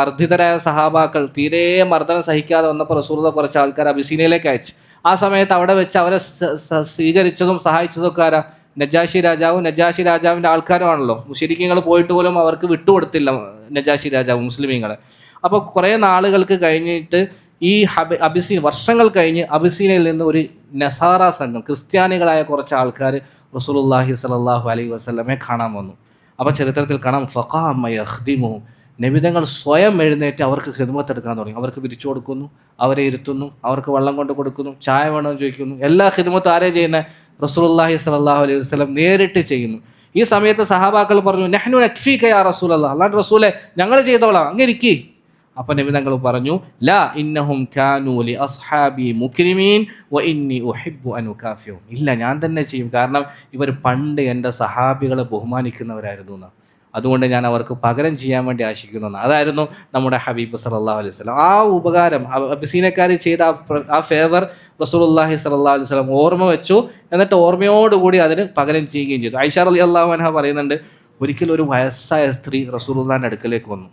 മർദ്ദിതരായ സഹാബാക്കൾ തീരെ മർദ്ദനം സഹിക്കാതെ വന്നപ്പോൾ റസൂലുള്ള കുറച്ച് ആൾക്കാർ അബിസീനയിലേക്ക് അയച്ചു. ആ സമയത്ത് അവിടെ വെച്ച് അവരെ സ്വീകരിച്ചതും സഹായിച്ചതും ഒക്കെ ആരാ? നജ്ജാശി രാജാവും നജ്ജാശി രാജാവിൻ്റെ ആൾക്കാരുമാണല്ലോ. മുശ്രിക്കുകൾ പോയിട്ട് പോലും അവർക്ക് വിട്ടുകൊടുത്തില്ല നജ്ജാശി രാജാവ് മുസ്ലിമീങ്ങളെ. അപ്പോൾ കുറേ നാളുകൾക്ക് കഴിഞ്ഞിട്ട് ഈ വർഷങ്ങൾ കഴിഞ്ഞ് അബിസീനയിൽ നിന്ന് ഒരു നസാറ സംഘം, ക്രിസ്ത്യാനികളായ കുറച്ച് ആൾക്കാർ റസൂലുള്ളാഹി സ്വല്ലല്ലാഹു അലൈഹി വസല്ലമയെ കാണാൻ വന്നു. അപ്പോൾ ചരിത്രത്തിൽ കാണാം, ഫഖാമ യഖ്ദിമു, നബിതങ്ങൾ സ്വയം എഴുന്നേറ്റ് അവർക്ക് ഖിദ്മത്ത് എടുക്കാൻ തുടങ്ങി. അവർക്ക് പിരിച്ചു കൊടുക്കുന്നു, അവരെ ഇരുത്തുന്നു, അവർക്ക് വെള്ളം കൊണ്ട് കൊടുക്കുന്നു, ചായ വേണമെന്ന് ചോദിക്കുന്നു. എല്ലാ ഖിദ്മത്തും ആരെ ചെയ്യുന്നത്? റസൂലുള്ളാഹി സ്വല്ലല്ലാഹു അലൈഹി വസല്ലം നേരിട്ട് ചെയ്യുന്നു. ഈ സമയത്ത് സഹാബാക്കൾ പറഞ്ഞു, നഹ്നു നക്ഫീക യാ റസൂലല്ലാഹ്, അല്ലാഹുവിൻ്റെ റസൂലേ ഞങ്ങൾ ചെയ്തോളാം, അങ്ങ് ഇരിക്കി. അപ്പോൾ നബി തങ്ങൾ പറഞ്ഞു, ലാ ഇന്നഹും കാനൂ ലി അസ്ഹാബി മുക്രിമീൻ വ ഇന്നി ഉഹിബ്ബു അൻ ഉകാഫിഹും, ഇല്ല ഞാൻ തന്നെ ചെയ്യും, കാരണം ഇവർ പണ്ട് എൻ്റെ സഹാബികളെ ബഹുമാനിക്കുന്നവരായിരുന്നു എന്ന്, അതുകൊണ്ട് ഞാൻ അവർക്ക് പകരം ചെയ്യാൻ വേണ്ടി ആശിക്കുന്നു. അതായിരുന്നു നമ്മുടെ ഹബീബ് സല്ലല്ലാഹു അലൈഹി വസല്ലം. ആ ഉപകാരം അബിസീനക്കാർ ചെയ്ത ആ ഫേവർ റസൂലുള്ളാഹി സല്ലല്ലാഹു അലൈഹി വസല്ലം ഓർമ്മ വെച്ചു. എന്നിട്ട് ഓർമ്മയോടുകൂടി അതിന് പകരം ചെയ്യുകയും ചെയ്തു. ആയിഷ റളിയല്ലാഹു അൻഹ പറയുന്നുണ്ട്, ഒരിക്കലും ഒരു വയസ്സായ സ്ത്രീ റസൂലുള്ളാഹിൻ്റെ അടുക്കലേക്ക് വന്നു.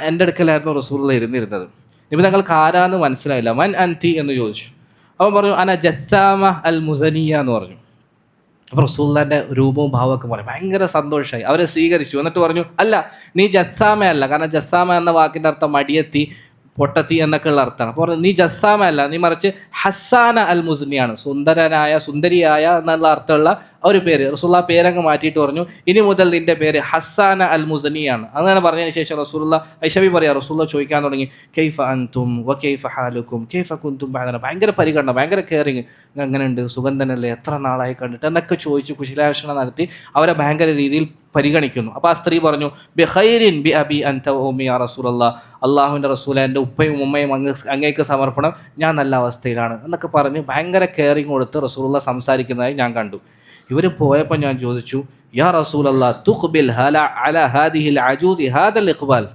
എൻ്റെ അടുക്കലായിരുന്നു റസൂലുള്ള ഇരുന്നിരുന്നത്. നബി തങ്ങൾക്ക് ആരാന്ന് മനസ്സിലായില്ല. മൻ അൻതി എന്ന് ചോദിച്ചു. അവൻ പറഞ്ഞു, അന ജസ്സാമ അൽ മുസനിയ എന്ന് പറഞ്ഞു. അപ്പോൾ റസൂലുള്ളാഹിൻ്റെ രൂപവും ഭാവമൊക്കെ പറയും. ഭയങ്കര സന്തോഷമായി, അവരെ സ്വീകരിച്ചു. എന്നിട്ട് പറഞ്ഞു, അല്ല നീ ജസ്സാമ അല്ല, കാരണം ജസ്സാമ എന്ന വാക്കിൻ്റെ അർത്ഥം മടിയെത്തി, പൊട്ടത്തി എന്നൊക്കെ ഉള്ള അർത്ഥമാണ്. അപ്പോൾ നീ ജസ്സാമ അല്ല, നീ മറിച്ച് ഹസ്സാന അൽ മുസ്നിയാണ്, സുന്ദരനായ സുന്ദരിയായ എന്നുള്ള അർത്ഥമുള്ള ഒരു പേര്. റസൂലുള്ളാഹി പേരങ്ങ് മാറ്റിയിട്ട് പറഞ്ഞു, ഇനി മുതൽ നിൻ്റെ പേര് ഹസ്സാന അൽ മുസ്നിയാണ്. അങ്ങനെ പറഞ്ഞതിന് ശേഷം റസൂലുള്ളാഹി ഐഷബി പറയാം, റസൂലുള്ളാഹി ചോദിക്കാൻ തുടങ്ങി, കൈഫ അൻതും വ കൈഫ ഹാലുക്കും കൈഫ കുന്തും ബഅദന, ഭയങ്കര പരിഗണന, ഭയങ്കര കെയറിങ്, എങ്ങനെയുണ്ട്, സുഗന്ധനല്ലേ, എത്ര നാളായി കണ്ടിട്ട് എന്നൊക്കെ ചോദിച്ചു കുശലാന്വേഷണം നടത്തി അവരെ ഭയങ്കര രീതിയിൽ പരിഗണിക്കുന്നു. അപ്പോൾ ആ സ്ത്രീ പറഞ്ഞു, ബി ഖൈരിൻ ബി അബി അൻത വ ഉമ്മി യാ റസൂലല്ലാഹ്, അള്ളാഹുവിൻ്റെ റസൂലെ എൻ്റെ ഉപ്പയും ഉമ്മയും അങ്ങേക്ക് സമർപ്പണം, ഞാൻ നല്ല അവസ്ഥയിലാണ് എന്നൊക്കെ പറഞ്ഞ് ഭയങ്കര കെയറിങ് കൊടുത്ത് റസൂലുള്ളാഹി സംസാരിക്കുന്നതായി ഞാൻ കണ്ടു. ഇവർ പോയപ്പോൾ ഞാൻ ചോദിച്ചു, യാ റസൂലല്ലാ തുഖ്ബിൽ അലാ ഹാദിഹിൽ അജൂദി ഹാദൽ ഇഖ്ബാൽ,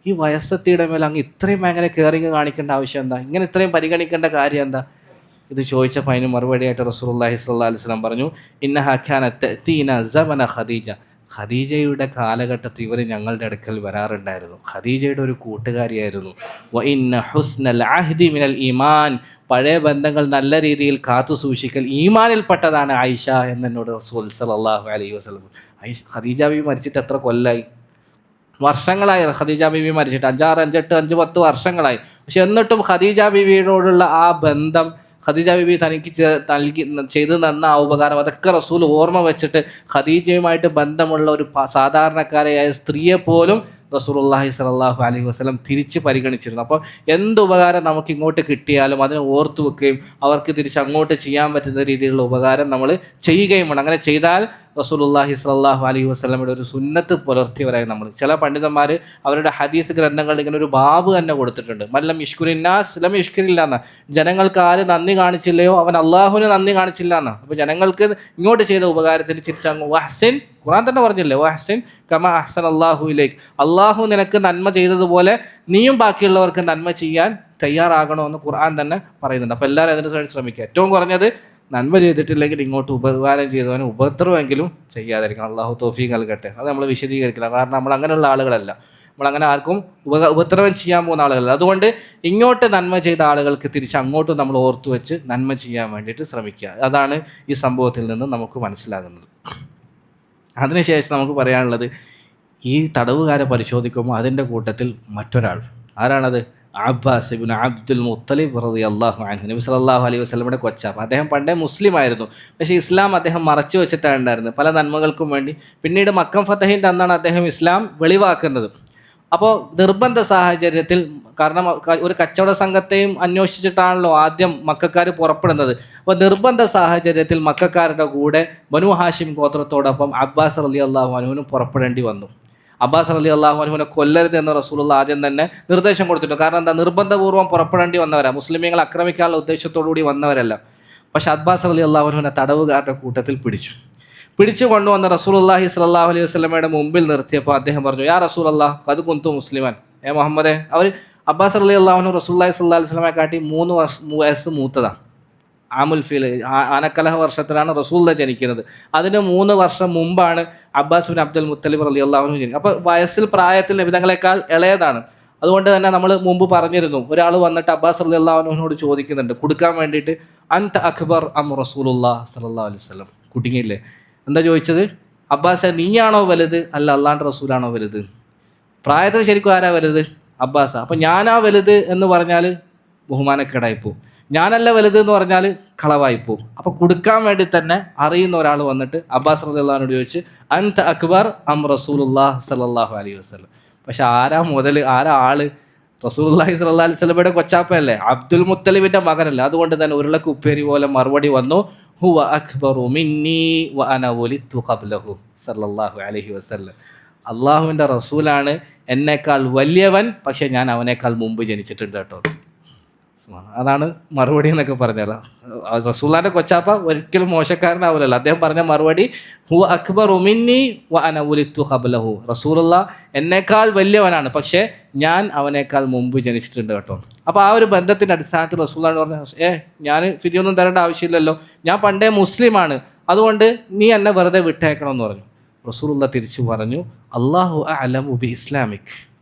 ഈ വയസ്സത്തിയുടെ മേലെ അങ്ങ് ഇത്രയും ഭയങ്കര കെയറിങ് കാണിക്കേണ്ട ആവശ്യം എന്താ, ഇങ്ങനെ ഇത്രയും പരിഗണിക്കേണ്ട കാര്യം എന്താ? ഇത് ചോദിച്ചപ്പോൾ അതിന് മറുപടിയായിട്ട് റസൂലുള്ളാഹി സ്വല്ലല്ലാഹു അലൈഹി വസല്ലം പറഞ്ഞു, ഇന്നഹാ കാനത് തഅതീന സമന ഖദീജ, ഖദീജയുടെ കാലഘട്ടത്തിൽ ഇവർ ഞങ്ങളുടെ അടുക്കൽ വരാറുണ്ടായിരുന്നു. ഖദീജയുടെ ഒരു കൂട്ടുകാരിയായിരുന്നു. വ ഇന്ന ഹുസ്നൽ അഹ്ദി മിനൽ ഈമാൻ, പഴയ ബന്ധങ്ങൾ നല്ല രീതിയിൽ കാത്തു സൂക്ഷിക്കൽ ഈമാനിൽപ്പെട്ടതാണ് ആയിഷ എന്നോട് റസൂൽ സല്ലല്ലാഹു അലൈഹി വസല്ലം. ഖദീജ ബീവി മരിച്ചിട്ട് എത്ര കൊല്ലായി? വർഷങ്ങളായി ഖദീജ ബീവി മരിച്ചിട്ട് 5 വർഷങ്ങളായി. പക്ഷെ എന്നിട്ടും ഖദീജ ബീവിയോടുള്ള ആ ബന്ധം, ഖദീജ ബീവി തനിക്ക് ചെയ്തു തന്ന ആ ഉപകാരം, അതൊക്കെ റസൂൽ ഓർമ്മ വെച്ചിട്ട് ഖദീജയുമായിട്ട് ബന്ധമുള്ള ഒരു സാധാരണക്കാരായ സ്ത്രീയെ പോലും റസൂലുള്ളാഹി സ്വല്ലല്ലാഹു അലൈഹി വസല്ലം തിരിച്ച് പരിഗണിച്ചിരുന്നു. അപ്പോൾ എന്ത് ഉപകാരം നമുക്ക് ഇങ്ങോട്ട് കിട്ടിയാലും അതിനെ ഓർത്തു വെക്കുകയും അവർക്ക് തിരിച്ച് അങ്ങോട്ട് ചെയ്യാൻ പറ്റുന്ന രീതിയിലുള്ള ഉപകാരം നമ്മൾ ചെയ്യുകയും വേണം. അങ്ങനെ ചെയ്താൽ റസൂലുള്ളാഹി സ്വല്ലല്ലാഹു അലൈഹി വസല്ലമയുടെ ഒരു സുന്നത്ത് പുലർത്തിയവരായി നമ്മൾ. ചില പണ്ഡിതന്മാർ അവരുടെ ഹദീസ് ഗ്രന്ഥങ്ങളിൽ ഇങ്ങനെ ഒരു ബാബ് തന്നെ കൊടുത്തിട്ടുണ്ട്, മല്ലം ഇഷ്കുരിന്നാസ് ലം ഇഷ്കുരില്ല എന്ന്. ജനങ്ങൾക്ക് ആര് നന്ദി കാണിച്ചില്ലയോ അവൻ അള്ളാഹുവിന് നന്ദി കാണിച്ചില്ല എന്ന്. അപ്പോൾ ജനങ്ങൾക്ക് ഇങ്ങോട്ട് ചെയ്ത ഉപകാരത്തിന് തിരിച്ചങ്ങ് വഹ്സിൻ, ഖുർആൻ തന്നെ പറഞ്ഞില്ലേ, വഹ്സിൻ കമാ അഹ്സന അല്ലാഹു ഇലൈക്, അള്ളാഹു നിനക്ക് നന്മ ചെയ്തതുപോലെ നീയും ബാക്കിയുള്ളവർക്ക് നന്മ ചെയ്യാൻ തയ്യാറാകണമെന്ന് ഖുർആൻ തന്നെ പറയുന്നുണ്ട്. അപ്പോൾ എല്ലാവരും അതിന് വേണ്ടി ശ്രമിക്കുക. ഏറ്റവും കുറഞ്ഞത് നന്മ ചെയ്തിട്ടില്ലെങ്കിൽ ഇങ്ങോട്ട് ഉപകാരം ചെയ്തവന് ഉപദ്രവമെങ്കിലും ചെയ്യാതിരിക്കണം. അള്ളാഹു തൗഫീഖ് നൽകട്ടെ. അത് നമ്മൾ വിശദീകരിക്കില്ല, കാരണം നമ്മൾ അങ്ങനെയുള്ള ആളുകളല്ല, നമ്മളങ്ങനെ ആർക്കും ഉപദ്രവം ചെയ്യാൻ പോകുന്ന ആളുകളല്ല. അതുകൊണ്ട് ഇങ്ങോട്ട് നന്മ ചെയ്ത ആളുകൾക്ക് തിരിച്ച് അങ്ങോട്ടും നമ്മൾ ഓർത്തു വെച്ച് നന്മ ചെയ്യാൻ വേണ്ടിയിട്ട് ശ്രമിക്കുക. അതാണ് ഈ സംഭവത്തിൽ നിന്ന് നമുക്ക് മനസ്സിലാകുന്നത്. അതിനുശേഷം നമുക്ക് പറയാനുള്ളത്, ഈ തടവുകാരെ പരിശോധിക്കുമ്പോൾ അതിൻ്റെ കൂട്ടത്തിൽ മറ്റൊരാൾ, ആരാണത്? അബ്ബാസ് ഇബ്നു അബ്ദുൽ മുത്തലിബ് റളിയല്ലാഹു അൻഹു, നബി സല്ലല്ലാഹു അലൈഹി വസല്ലമയുടെ കൊച്ചാപ്പ. അദ്ദേഹം പണ്ടേ മുസ്ലിം ആയിരുന്നു, പക്ഷേ ഇസ്ലാം അദ്ദേഹം മറച്ചു വെച്ചിട്ടാണ് ഉണ്ടായിരുന്നത് പല നന്മകൾക്കും വേണ്ടി. പിന്നീട് മക്കം ഫതഹിൻ്റെ അന്നാണ് അദ്ദേഹം ഇസ്ലാം വെളിവാക്കുന്നത്. അപ്പോൾ നിർബന്ധ സാഹചര്യത്തിൽ, കാരണം ഒരു കച്ചവട സംഘത്തെയും അന്വേഷിച്ചിട്ടാണല്ലോ ആദ്യം മക്കക്കാർ പുറപ്പെടുന്നത്. അപ്പോൾ നിർബന്ധ സാഹചര്യത്തിൽ മക്കക്കാരുടെ കൂടെ ബനു ഹാഷിം ഗോത്രത്തോടൊപ്പം അബ്ബാസ് റളിയല്ലാഹു അൻഹുവിനും പുറപ്പെടേണ്ടി വന്നു. അബ്ബാസ് റളിയല്ലാഹു അൻഹുവിനെ കൊല്ലരുത് എന്ന് റസൂലുള്ള ആദ്യം തന്നെ നിർദ്ദേശം കൊടുത്തിട്ടുണ്ട്. കാരണം എന്താ, നിർബന്ധപൂർവ്വം പുറപ്പെടേണ്ടി വന്നവരാണ്, മുസ്ലിമീങ്ങളെ ആക്രമിക്കാനുള്ള ഉദ്ദേശത്തോടുകൂടി വന്നവരല്ല. പക്ഷെ അബ്ബാസ് റളിയല്ലാഹു അൻഹുവിനെ തടവുകാരുടെ കൂട്ടത്തിൽ പിടിച്ചു കൊണ്ടുവന്ന റസൂലുള്ളാഹി സ്വല്ലല്ലാഹു അലൈഹി വസല്ലമയുടെ മുമ്പിൽ നിർത്തിയപ്പോൾ അദ്ദേഹം പറഞ്ഞു, യാ റസൂലല്ലാഹ് ഖദ് കുന്തു മുസ്ലിമൻ, മുഹമ്മദേ. അവർ അബ്ബാസ് റളിയല്ലാഹു അൻഹു റസൂലുള്ളാഹി സ്വല്ലല്ലാഹു അലൈഹി വസല്ലമയെ കാട്ടി 3 വയസ്സ് മൂത്തതാണ്. ആമുൽ ഫീൽ, ആനക്കലഹ വർഷത്തിലാണ് റസൂലുള്ളാഹി ജനിക്കുന്നത്. അതിന് 3 വർഷം മുമ്പാണ് അബ്ബാസ് ബിൻ അബ്ദുൽ മുത്തലിബ് റളിയല്ലാഹു അൻഹു ജനിക്കുന്നത്. അപ്പോൾ വയസ്സിൽ പ്രായത്തിൽ നബിതങ്ങളെക്കാൾ ഇളയതാണ്. അതുകൊണ്ട് തന്നെ നമ്മൾ മുമ്പ് പറഞ്ഞിരുന്നു, ഒരാൾ വന്നിട്ട് അബ്ബാസ് റളിയല്ലാഹു അൻഹുവിനോട് ചോദിക്കുന്നുണ്ട് കൊടുക്കാൻ വേണ്ടിയിട്ട്, അൻത അക്ബർ അം റസൂലുള്ളാഹി സ്വല്ലല്ലാഹു അലൈഹി വസല്ലം. കുടുങ്ങിയില്ലേ? എന്താ ചോദിച്ചത്? അബ്ബാസ്, നീയാണോ വലുത് അല്ല അള്ളാഹുവിൻ്റെ റസൂലാണോ വലുത്? പ്രായത്തിൽ ശരിക്കും ആരാ വലുത്? അബ്ബാസ്. അപ്പം ഞാനാ വലുത് എന്ന് പറഞ്ഞാൽ ബഹുമാനക്കേടായിപ്പോവും, ഞാനല്ല വലുത് എന്ന് പറഞ്ഞാൽ കളവായിപ്പോവും. അപ്പോൾ കൊടുക്കാൻ വേണ്ടി തന്നെ അറിയുന്ന ഒരാൾ വന്നിട്ട് അബ്ബാസ് റളിയല്ലാഹു അൻഹുവിനോട് ചോദിച്ച്, അൻത അക്ബർ അം റസൂലുള്ളാഹി സ്വല്ലല്ലാഹു അലൈഹി വസല്ലം. പക്ഷെ ആരാ ആള്? റസൂലുള്ളാഹി സ്വല്ലല്ലാഹു അലൈഹി വസല്ലമയുടെ കൊച്ചാപ്പയല്ലേ, അബ്ദുൽ മുത്തലിബിൻ്റെ മകനല്ല. അതുകൊണ്ട് തന്നെ ഉരുളക്ക് ഉപ്പേരി പോലെ മറുപടി വന്നു, ഹുവ അക്ബറു മിന്നി വ അന വലിദ്തു ഖബ്ലഹു സല്ലല്ലാഹു അലൈഹി വസല്ലം. അള്ളാഹുവിൻ്റെ റസൂലാണ്, എന്നേക്കാൾ വലിയവൻ, പക്ഷേ ഞാൻ അവനേക്കാൾ മുമ്പ് ജനിച്ചിട്ടുണ്ട് കേട്ടോ. അതാണ് മറുപടി എന്നൊക്കെ പറഞ്ഞാൽ. റസൂലുള്ളാഹിൻ്റെ കൊച്ചാപ്പ ഒരിക്കലും മോശക്കാരനാവില്ലല്ലോ. അദ്ദേഹം പറഞ്ഞ മറുപടി, ഹുവ അക്ബറു മിന്നി വ അന വലിദ്തു ഖബ്ലഹു, റസൂലുള്ളാഹ് എന്നേക്കാൾ വലിയവനാണ്, പക്ഷേ ഞാൻ അവനേക്കാൾ മുമ്പ് ജനിച്ചിട്ടുണ്ട് കേട്ടോ. അപ്പോൾ ആ ഒരു ബന്ധത്തിൻ്റെ അടിസ്ഥാനത്തിൽ റസൂലുള്ളാഹി പറഞ്ഞു, ഞാൻ ഫിദിയൊന്നും തരേണ്ട ആവശ്യമില്ലല്ലോ, ഞാൻ പണ്ടേ മുസ്ലിമാണ്, അതുകൊണ്ട് നീ എന്നെ വെറുതെ വിട്ടേക്കണമെന്ന് പറഞ്ഞു. റസൂലുള്ളാഹി തിരിച്ചു പറഞ്ഞു, അല്ലാഹു അഅലമു ബി ഇസ്ലാമിക്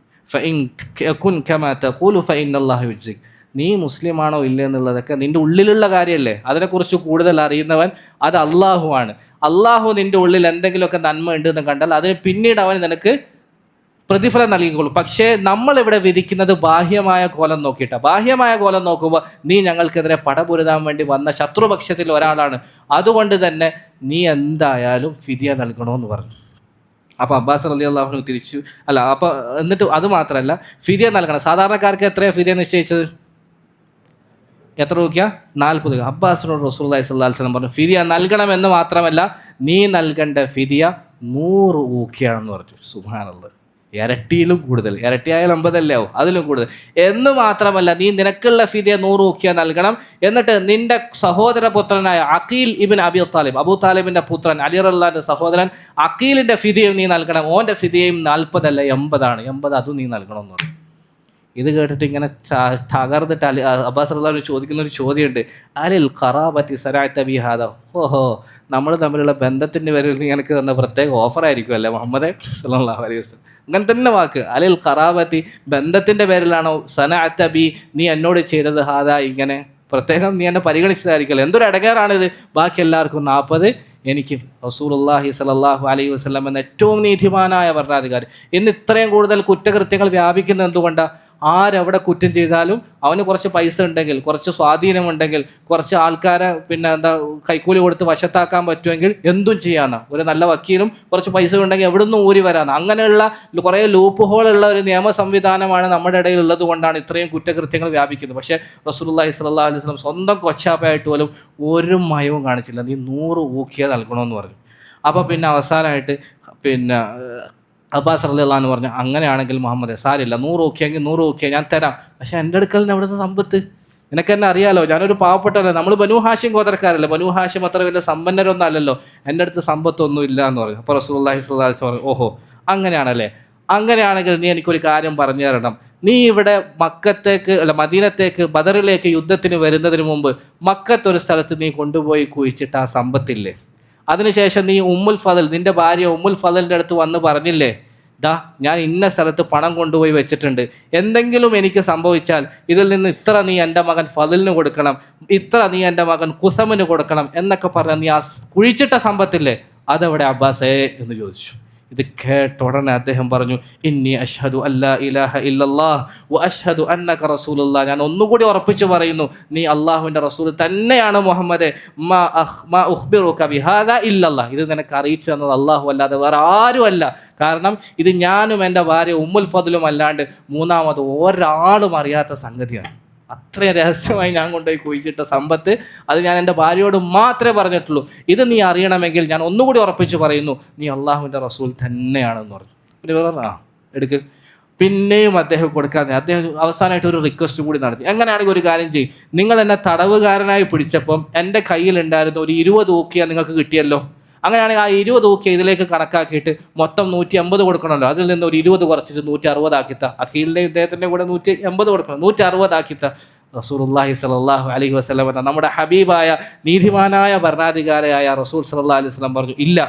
ഫഇൻ കുൻ കമാ തഖൂലു ഫഇന്നല്ലാഹ യുജ്സിക്. നീ മുസ്ലിമാണോ ഇല്ലേ എന്നുള്ളതൊക്കെ നിൻ്റെ ഉള്ളിലുള്ള കാര്യമല്ലേ, അതിനെക്കുറിച്ച് കൂടുതൽ അറിയുന്നവൻ അത് അള്ളാഹുവാണ്. അള്ളാഹു നിൻ്റെ ഉള്ളിൽ എന്തെങ്കിലുമൊക്കെ നന്മ ഉണ്ടെന്ന് കണ്ടാൽ അതിന് പിന്നീട് അവൻ നിനക്ക് പ്രതിഫലം നൽകിക്കൊള്ളും. പക്ഷേ നമ്മളിവിടെ വിധിക്കുന്നത് ബാഹ്യമായ കോലം നോക്കിയിട്ടാണ്. ബാഹ്യമായ കോലം നോക്കുമ്പോൾ നീ ഞങ്ങൾക്കെതിരെ പടപൊരുതാൻ വേണ്ടി വന്ന ശത്രുപക്ഷത്തിൽ ഒരാളാണ്, അതുകൊണ്ട് തന്നെ നീ എന്തായാലും ഫിദിയ നൽകണമെന്ന് പറഞ്ഞു. അപ്പോൾ അബ്ബാസ് റളിയല്ലാഹു അൻഹു തിരിച്ചു അപ്പോൾ എന്നിട്ട് അത് മാത്രമല്ല, ഫിദിയ നൽകണം. സാധാരണക്കാർക്ക് എത്രയാണ് ഫിദിയ നിശ്ചയിച്ചത്? എത്ര രൂപ? 40. അബ്ബാസിനോട് റസൂലുള്ളാഹി സ്വല്ലല്ലാഹു അലൈഹി വസല്ലം പറഞ്ഞു, ഫിദിയ നൽകണമെന്ന് മാത്രമല്ല നീ നൽകേണ്ട ഫിദിയ 100 ഊഖിയാണെന്ന് പറഞ്ഞു. സുബ്ഹാനല്ലാഹ്, ഇരട്ടിയിലും കൂടുതൽ, ഇരട്ടിയായാൽ 50 ആവും, അതിലും കൂടുതൽ. എന്ന് മാത്രമല്ല, നീ നിനക്കുള്ള ഫിദിയ 100 ഊക്കിയ നൽകണം. എന്നിട്ട് നിന്റെ സഹോദര പുത്രനായ അഖീൽ ഇബ്ൻ അബി താലിബ്, അബൂ താലിബിന്റെ പുത്രൻ അലി റളിയല്ലാഹുവിന്റെ സഹോദരൻ അഖീലിന്റെ ഫിദിയയും നീ നൽകണം. ഓന്റെ ഫിദിയയും 40 അല്ല 80 ആണ്, 80 അതും നീ നൽകണം എന്ന് പറഞ്ഞു. ഇത് കേട്ടിട്ട് ഇങ്ങനെ തകർന്നിട്ട് അബ്ബാസ് റളിയല്ലാഹു ചോദിക്കുന്ന ഒരു ചോദ്യമുണ്ട്, അലിൽ ഖറാബത്തി സനഅത ബിഹാദ. ഓഹോ, നമ്മൾ തമ്മിലുള്ള ബന്ധത്തിൻ്റെ പേരിൽ നീ എനിക്ക് തന്ന പ്രത്യേക ഓഫറായിരിക്കും അല്ലേ മുഹമ്മദ് സല്ലല്ലാഹു അലൈഹി വസല്ലം. അങ്ങനെ തന്നെ വാക്ക്, അലിൽ ഖറാബത്തി, ബന്ധത്തിൻ്റെ പേരിലാണോ, സനഅത ബി, നീ എന്നോട് ചെയ്തത്, ഹാദ, ഇങ്ങനെ പ്രത്യേകം നീ എന്നെ പരിഗണിച്ചതായിരിക്കുമല്ലോ. എന്തൊരു ഇടങ്ങേറാണിത്, ബാക്കി എല്ലാവർക്കും 40, എനിക്ക് റസൂലുള്ളാഹി സ്വല്ലല്ലാഹു അലൈഹി വസല്ലം എന്ന ഏറ്റവും നീതിമാനായ ഭരണാധികാരി. ഇന്ന് ഇത്രയും കൂടുതൽ കുറ്റകൃത്യങ്ങൾ വ്യാപിക്കുന്നത് എന്തുകൊണ്ടാണ്? ആരവിടെ കുറ്റം ചെയ്താലും അവന് കുറച്ച് പൈസ ഉണ്ടെങ്കിൽ, കുറച്ച് സ്വാധീനമുണ്ടെങ്കിൽ, കുറച്ച് ആൾക്കാരെ കൈക്കൂലി കൊടുത്ത് വശത്താക്കാൻ പറ്റുമെങ്കിൽ എന്തും ചെയ്യാമെന്ന, ഒരു നല്ല വക്കീലും കുറച്ച് പൈസ ഉണ്ടെങ്കിൽ എവിടെ നിന്നും ഊരി വരാമെന്ന്, അങ്ങനെയുള്ള കുറേ ലൂപ്പ് ഹോളുള്ള ഒരു നിയമ സംവിധാനമാണ് നമ്മുടെ ഇടയിൽ ഉള്ളത് കൊണ്ടാണ് ഇത്രയും കുറ്റകൃത്യങ്ങൾ വ്യാപിക്കുന്നത്. പക്ഷേ റസൂലുള്ളാഹി സ്വല്ലല്ലാഹു അലൈഹി വസല്ലം സ്വന്തം കൊച്ചാപ്പയായിട്ട് പോലും ഒരു മയവും കാണിച്ചില്ല. നീ 100 ഊക്കിയ നൽകണമെന്ന് പറഞ്ഞു. അപ്പോൾ പിന്നെ അവസാനമായിട്ട് അബ്ബാസ് റളിയല്ലാഹു അൻഹു പറഞ്ഞു, അങ്ങനെയാണെങ്കിൽ മുഹമ്മദ് സാരില്ല, 100 ഊക്കിയെങ്കിൽ 100 ഊക്കിയ ഞാൻ തരാം. പക്ഷേ എൻ്റെ അടുക്കൽ നിന്ന് അവിടുത്തെ സമ്പത്ത് നിനക്ക് എന്നെ അറിയാലോ, ഞാനൊരു പാവപ്പെട്ടല്ലേ, നമ്മൾ ബനൂ ഹാഷിം ഗോത്രക്കാരല്ലേ, ബനൂ ഹാഷിം അത്ര വലിയ സമ്പന്നരൊന്നും അല്ലല്ലോ, എൻ്റെ അടുത്ത് സമ്പത്തൊന്നും ഇല്ല എന്ന് പറഞ്ഞു. അപ്പോൾ റസൂലുള്ളാഹി സ്വല്ലല്ലാഹു അലൈഹി വസല്ലം പറഞ്ഞു, ഓഹോ അങ്ങനെയാണല്ലേ, അങ്ങനെയാണെങ്കിൽ നീ എനിക്കൊരു കാര്യം പറഞ്ഞു തരണം. നീ ഇവിടെ മദീനത്തേക്ക് ബദറിലേക്ക് യുദ്ധത്തിന് വരുന്നതിന് മുമ്പ് മക്കത്തൊരു സ്ഥലത്ത് നീ കൊണ്ടുപോയി കുഴിച്ചിട്ട് ആ സമ്പത്തില്ലേ, അതിനുശേഷം നീ ഉമ്മുൽ ഫദൽ, നിൻ്റെ ഭാര്യ ഉമ്മുൽ ഫദലിൻ്റെ അടുത്ത് വന്ന് പറഞ്ഞില്ലേ, ദാ ഞാൻ ഇന്ന സ്ഥലത്ത് പണം കൊണ്ടുപോയി വെച്ചിട്ടുണ്ട്, എന്തെങ്കിലും എനിക്ക് സംഭവിച്ചാൽ ഇതിൽ നിന്ന് ഇത്ര നീ എൻ്റെ മകൻ ഫദലിന് കൊടുക്കണം, ഇത്ര നീ എൻ്റെ മകൻ കുസമിന് കൊടുക്കണം എന്നൊക്കെ പറഞ്ഞാൽ നീ ആ കുഴിച്ചിട്ട സമ്പത്തില്ലേ അതെവിടെ അബ്ബാസേ എന്ന് ചോദിച്ചു. ഇത് കേട്ട ഉടനെ അദ്ദേഹം പറഞ്ഞു, ഇന്നി അഷ്ഹദു അല്ലാ ഇലാഹ ഇല്ലല്ലാഹ് വ അഷ്ഹദു അന്നക റസൂലുള്ളാഹ്, ഞാൻ ഒന്നുകൂടി ഉറപ്പിച്ചു പറയുന്നു, നീ അള്ളാഹുവിൻ്റെ റസൂൽ തന്നെയാണ് മുഹമ്മദേ, മാ ഉഖ്ബിറുക ബിഹാദാ ഇല്ലല്ലാഹ്, ഇത് നിനക്ക് അറിയിച്ചു തന്നത് അള്ളാഹു അല്ലാതെ വേറെ ആരും അല്ല. കാരണം ഇത് ഞാനും എൻ്റെ ഭാര്യ ഉമ്മുൽ ഫദ്ലും അല്ലാണ്ട് മൂന്നാമത് ഒരാളും അറിയാത്ത സംഗതിയാണ്. അത്രയും രഹസ്യമായി ഞാൻ കൊണ്ടുപോയി കുഴിച്ചിട്ട സമ്പത്ത്, അത് ഞാൻ എൻ്റെ ഭാര്യയോട് മാത്രമേ പറഞ്ഞിട്ടുള്ളൂ. ഇത് നീ അറിയണമെങ്കിൽ ഞാൻ ഒന്നുകൂടി ഉറപ്പിച്ച് പറയുന്നു, നീ അള്ളാഹുവിൻ്റെ റസൂൽ തന്നെയാണെന്ന് പറഞ്ഞു. പിന്നെ എടുക്ക്. പിന്നെയും അദ്ദേഹം കൊടുക്കാതെ അദ്ദേഹം അവസാനമായിട്ട് ഒരു റിക്വസ്റ്റ് കൂടി നടത്തി, എങ്ങനെയാണെങ്കിൽ ഒരു കാര്യം ചെയ്യും, നിങ്ങൾ എന്നെ തടവുകാരനായി പിടിച്ചപ്പം എൻ്റെ കയ്യിലുണ്ടായിരുന്ന ഒരു 20 ഊക്കിയ നിങ്ങൾക്ക് കിട്ടിയല്ലോ, അങ്ങനെയാണെങ്കിൽ ആ 20 ഊക്കിയ ഇതിലേക്ക് കണക്കാക്കിയിട്ട് മൊത്തം 150 കൊടുക്കണമല്ലോ, അതിൽ നിന്ന് ഒരു 20 കുറച്ചിട്ട് 160 ആക്കിത്ത, അഖീലിൻ്റെ ഇദ്ദേഹത്തിൻ്റെ കൂടെ 180 കൊടുക്കണം, 160 ആക്കിത്ത. റസൂലുള്ളാഹി സ്വല്ലല്ലാഹു അലൈഹി വസല്ലം എന്ന നമ്മുടെ ഹബീബായ നീതിമാനായ ഭരണാധികാരിയായ റസൂൽ സ്വല്ലല്ലാഹു അലൈഹി വസല്ലം പറഞ്ഞു, ഇല്ല,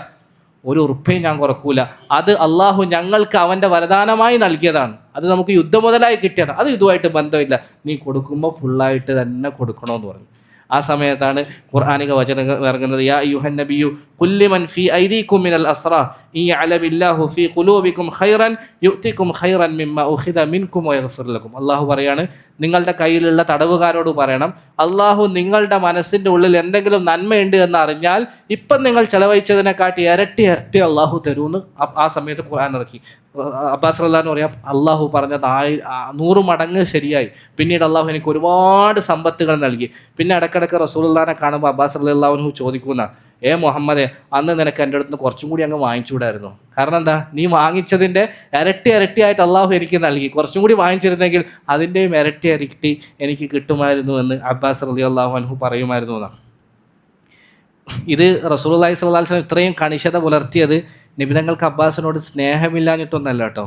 ഒരു ഉറുപ്പയും ഞാൻ കുറക്കൂല, അത് അള്ളാഹു ഞങ്ങൾക്ക് അവൻ്റെ വരദാനമായി നൽകിയതാണ്, അത് നമുക്ക് യുദ്ധം മുതലായി കിട്ടിയതാണ്, അത് ഇതുമായിട്ട് ബന്ധമില്ല, നീ കൊടുക്കുമ്പോൾ ഫുള്ളായിട്ട് തന്നെ കൊടുക്കണമെന്ന് പറഞ്ഞു. ആ സമയത്താണ് ഖുർആനിക വചനങ്ങൾ ഇറങ്ങുന്നത്, യാ അയ്യുഹൻ നബിയു കുല്ലി മൻ ഫീ ഐദീകും മിനൽ അസ്റാ ഇൻ യഅലമില്ലാഹു ഫീ ഖുലൂബികും ഖൈറൻ യുഅ്തികും ഖൈറൻ മിമ്മാ ഉഖിദ മിൻകും വയഗ്ഫിർ ലക്കും. അല്ലാഹു പറയാണ്, നിങ്ങളുടെ കയ്യിലുള്ള തടവുകാരോട് പറയണം, അള്ളാഹു നിങ്ങളുടെ മനസ്സിൻ്റെ ഉള്ളിൽ എന്തെങ്കിലും നന്മയുണ്ട് എന്ന് അറിഞ്ഞാൽ ഇപ്പം നിങ്ങൾ ചെലവഴിച്ചതിനെക്കാട്ടി ഇരട്ടി ഇരട്ടി അള്ളാഹു തരുമെന്ന് ആ സമയത്ത് ഖുർആൻ ഇറക്കി. അബ്ബാസ് റളിയല്ലാഹു അൻഹു പറയാം, അള്ളാഹു പറഞ്ഞത് 100 മടങ്ങ് ശരിയായി. പിന്നീട് അള്ളാഹു എനിക്ക് ഒരുപാട് സമ്പത്തുകൾ നൽകി. പിന്നെ ഇടയ്ക്കിടയ്ക്ക് റസൂലുള്ളാഹിനെ കാണുമ്പോൾ അബ്ബാസ് റളിയല്ലാഹു അൻഹു ചോദിക്കുന്ന, മുഹമ്മദേ, അന്ന് നിനക്ക് എൻ്റെ അടുത്ത് കുറച്ചും കൂടി അങ്ങ് വാങ്ങിച്ചുകൂടായിരുന്നു, കാരണം എന്താ, നീ വാങ്ങിച്ചതിൻ്റെ ഇരട്ടിയായിട്ട് അള്ളാഹു എനിക്ക് നൽകി, കുറച്ചും കൂടി വാങ്ങിച്ചിരുന്നെങ്കിൽ അതിൻ്റെയും ഇരട്ടി എനിക്ക് കിട്ടുമായിരുന്നു എന്ന് അബ്ബാസ് റളിയല്ലാഹു അൻഹു പറയുമായിരുന്നു എന്നാണ്. ഇത് റസൂലുള്ളാഹി സ്വല്ലല്ലാഹു അലൈഹി വസല്ലം ഇത്രയും കണിശത പുലർത്തിയത് നബിതങ്ങൾക്ക് അബ്ബാസിനോട് സ്നേഹമില്ലാഞ്ഞിട്ടൊന്നല്ല കേട്ടോ,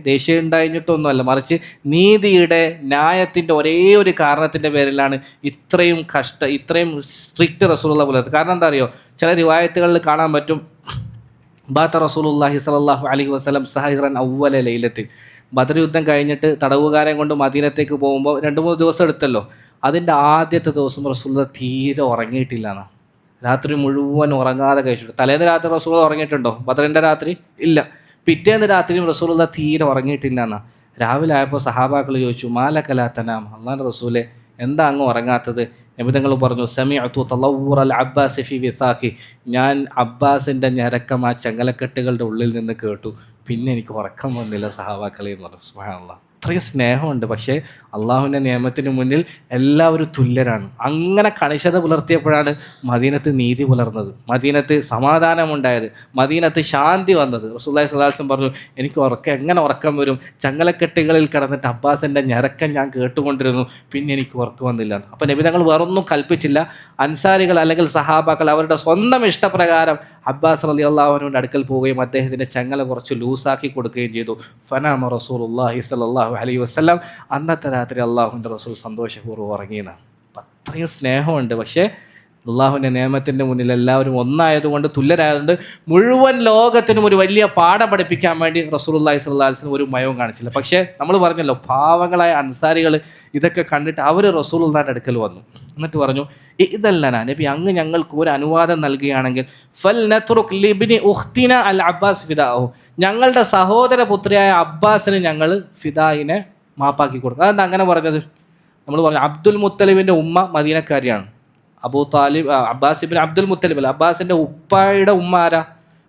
ദേഷ്യം ഉണ്ടായിട്ടൊന്നുമല്ല, മറിച്ച് നീതിയുടെ ന്യായത്തിൻ്റെ ഒരേ ഒരു കാരണത്തിൻ്റെ പേരിലാണ് ഇത്രയും സ്ട്രിക്റ്റ് റസൂലുള്ള പുലർത്തുന്നത്. കാരണം എന്താ അറിയോ, ചില റിവായത്തുകളിൽ കാണാൻ പറ്റും, ബാത്ത റസൂലുള്ളാഹി സ്വല്ലല്ലാഹു അലൈഹി വസല്ലം സഹീറൻ അവ്വല ലൈലത്തിൽ, ബദർ യുദ്ധം കഴിഞ്ഞിട്ട് തടവുകാരെ കൊണ്ട് മദീനത്തേക്ക് പോകുമ്പോൾ 2-3 ദിവസം എടുത്തല്ലോ, അതിൻ്റെ ആദ്യത്തെ ദിവസം റസൂലുള്ള തീരെ ഉറങ്ങിയിട്ടില്ല എന്നാണ്, രാത്രി മുഴുവൻ ഉറങ്ങാതെ കഴിച്ചിട്ട്. തലേന്ന് രാത്രി റസൂലുള്ള ഉറങ്ങിയിട്ടുണ്ടോ? ബദറിൻ്റെ രാത്രി ഇല്ല. പിറ്റേന്ന് രാത്രിയും റസൂലുള്ള തീരെ ഉറങ്ങിയിട്ടില്ല എന്നാണ്. രാവിലെ ആയപ്പോൾ സഹാബാക്കൾ ചോദിച്ചു, മാലക്കലാത്തനാം, അള്ളാഹുവിൻ്റെ റസൂലെ എന്താ അങ്ങ് ഉറങ്ങാത്തത്? നബിതങ്ങൾ പറഞ്ഞു, സമിഅതു തളവ്വുറൽ അബ്ബാസ് ഫി വിസാഖി, ഞാൻ അബ്ബാസിൻ്റെ ഞരക്കം ആ ചങ്ങലക്കെട്ടുകളുടെ ഉള്ളിൽ നിന്ന് കേട്ടു, പിന്നെ എനിക്ക് ഉറക്കം വന്നില്ല സഹാബാക്കളെ എന്ന് പറഞ്ഞു. സുബ്ഹാനല്ലാഹ്. അത്രയും സ്നേഹമുണ്ട്. പക്ഷേ അള്ളാഹുവിൻ്റെ നിയമത്തിന് മുന്നിൽ എല്ലാവരും തുല്യരാണ്. അങ്ങനെ കണിശത പുലർത്തിയപ്പോഴാണ് മദീനത്ത് നീതി പുലർന്നത്, മദീനത്ത് സമാധാനമുണ്ടായത്, മദീനത്ത് ശാന്തി വന്നത്. റസൂലുള്ളാഹി സ്വല്ലല്ലാഹു അലൈഹി വസല്ലം പറഞ്ഞു, എനിക്ക് എങ്ങനെ ഉറക്കം വരും? ചങ്ങലക്കെട്ടുകളിൽ കിടന്നിട്ട് അബ്ബാസിൻ്റെ ഞരക്കം ഞാൻ കേട്ടുകൊണ്ടിരുന്നു, പിന്നെ എനിക്ക് ഉറക്കം വന്നില്ല. അപ്പോൾ നബി തങ്ങൾ വേറൊന്നും കൽപ്പിച്ചില്ല. അൻസാരികൾ അല്ലെങ്കിൽ സഹാബാക്കൾ അവരുടെ സ്വന്തം ഇഷ്ടപ്രകാരം അബ്ബാസ് റളിയല്ലാഹു അൻഹുവിൻ്റെ അടുക്കൽ പോവുകയും അദ്ദേഹത്തിൻ്റെ ചങ്ങല കുറച്ച് ലൂസാക്കി കൊടുക്കുകയും ചെയ്തു. ഫനാമ റസൂലുള്ളാഹി സ്വല്ലല്ലാഹു അലൈഹി വസല്ലം, അന്നത്തെ രാത്രി അള്ളാഹുവിൻ്റെ റസൂൽ സന്തോഷപൂർവ്വം ഉറങ്ങിയെന്നാണ്. അത്രയും സ്നേഹമുണ്ട്. പക്ഷേ അള്ളാഹുവിൻ്റെ നിയമത്തിൻ്റെ മുന്നിൽ എല്ലാവരും ഒന്നായതുകൊണ്ട്, തുല്യരായതുകൊണ്ട് മുഴുവൻ ലോകത്തിനും ഒരു വലിയ പാഠം പഠിപ്പിക്കാൻ വേണ്ടി റസൂലുള്ളാഹി സ്വല്ലല്ലാഹു അലൈഹി വസല്ലം ഒരു മയവും കാണിച്ചില്ല. പക്ഷേ നമ്മൾ പറഞ്ഞല്ലോ, പാവങ്ങളായ അൻസാരികൾ ഇതൊക്കെ കണ്ടിട്ട് അവർ റസൂലുള്ളാഹിൻ്റെ അടുക്കൽ വന്നു. എന്നിട്ട് പറഞ്ഞു, ഇതല്ലന നബി, അങ്ങ് ഞങ്ങൾക്ക് ഒരു അനുവാദം നൽകുകയാണെങ്കിൽ ഫൽ നത്റുക് ലിബ്നി ഉഖ്തിന അൽ അബ്ബാസ് ഫിദാഹു, ഞങ്ങളുടെ സഹോദരപുത്രിയായ അബ്ബാസിന് ഞങ്ങൾ ഫിദായിനെ മാപ്പാക്കി കൊടുക്കും. അതെന്താ അങ്ങനെ പറഞ്ഞത്? നമ്മൾ പറഞ്ഞു, അബ്ദുൽ മുത്തലിബിൻ്റെ ഉമ്മ മദീനക്കാരിയാണ്. അബൂ താലിബ്, അബ്ബാസ് ഇബ്നു അബ്ദുൽ മുത്തലിബ് അല്ല, അബ്ബാസിൻ്റെ ഉപ്പയുടെ ഉമ്മ ആരാ?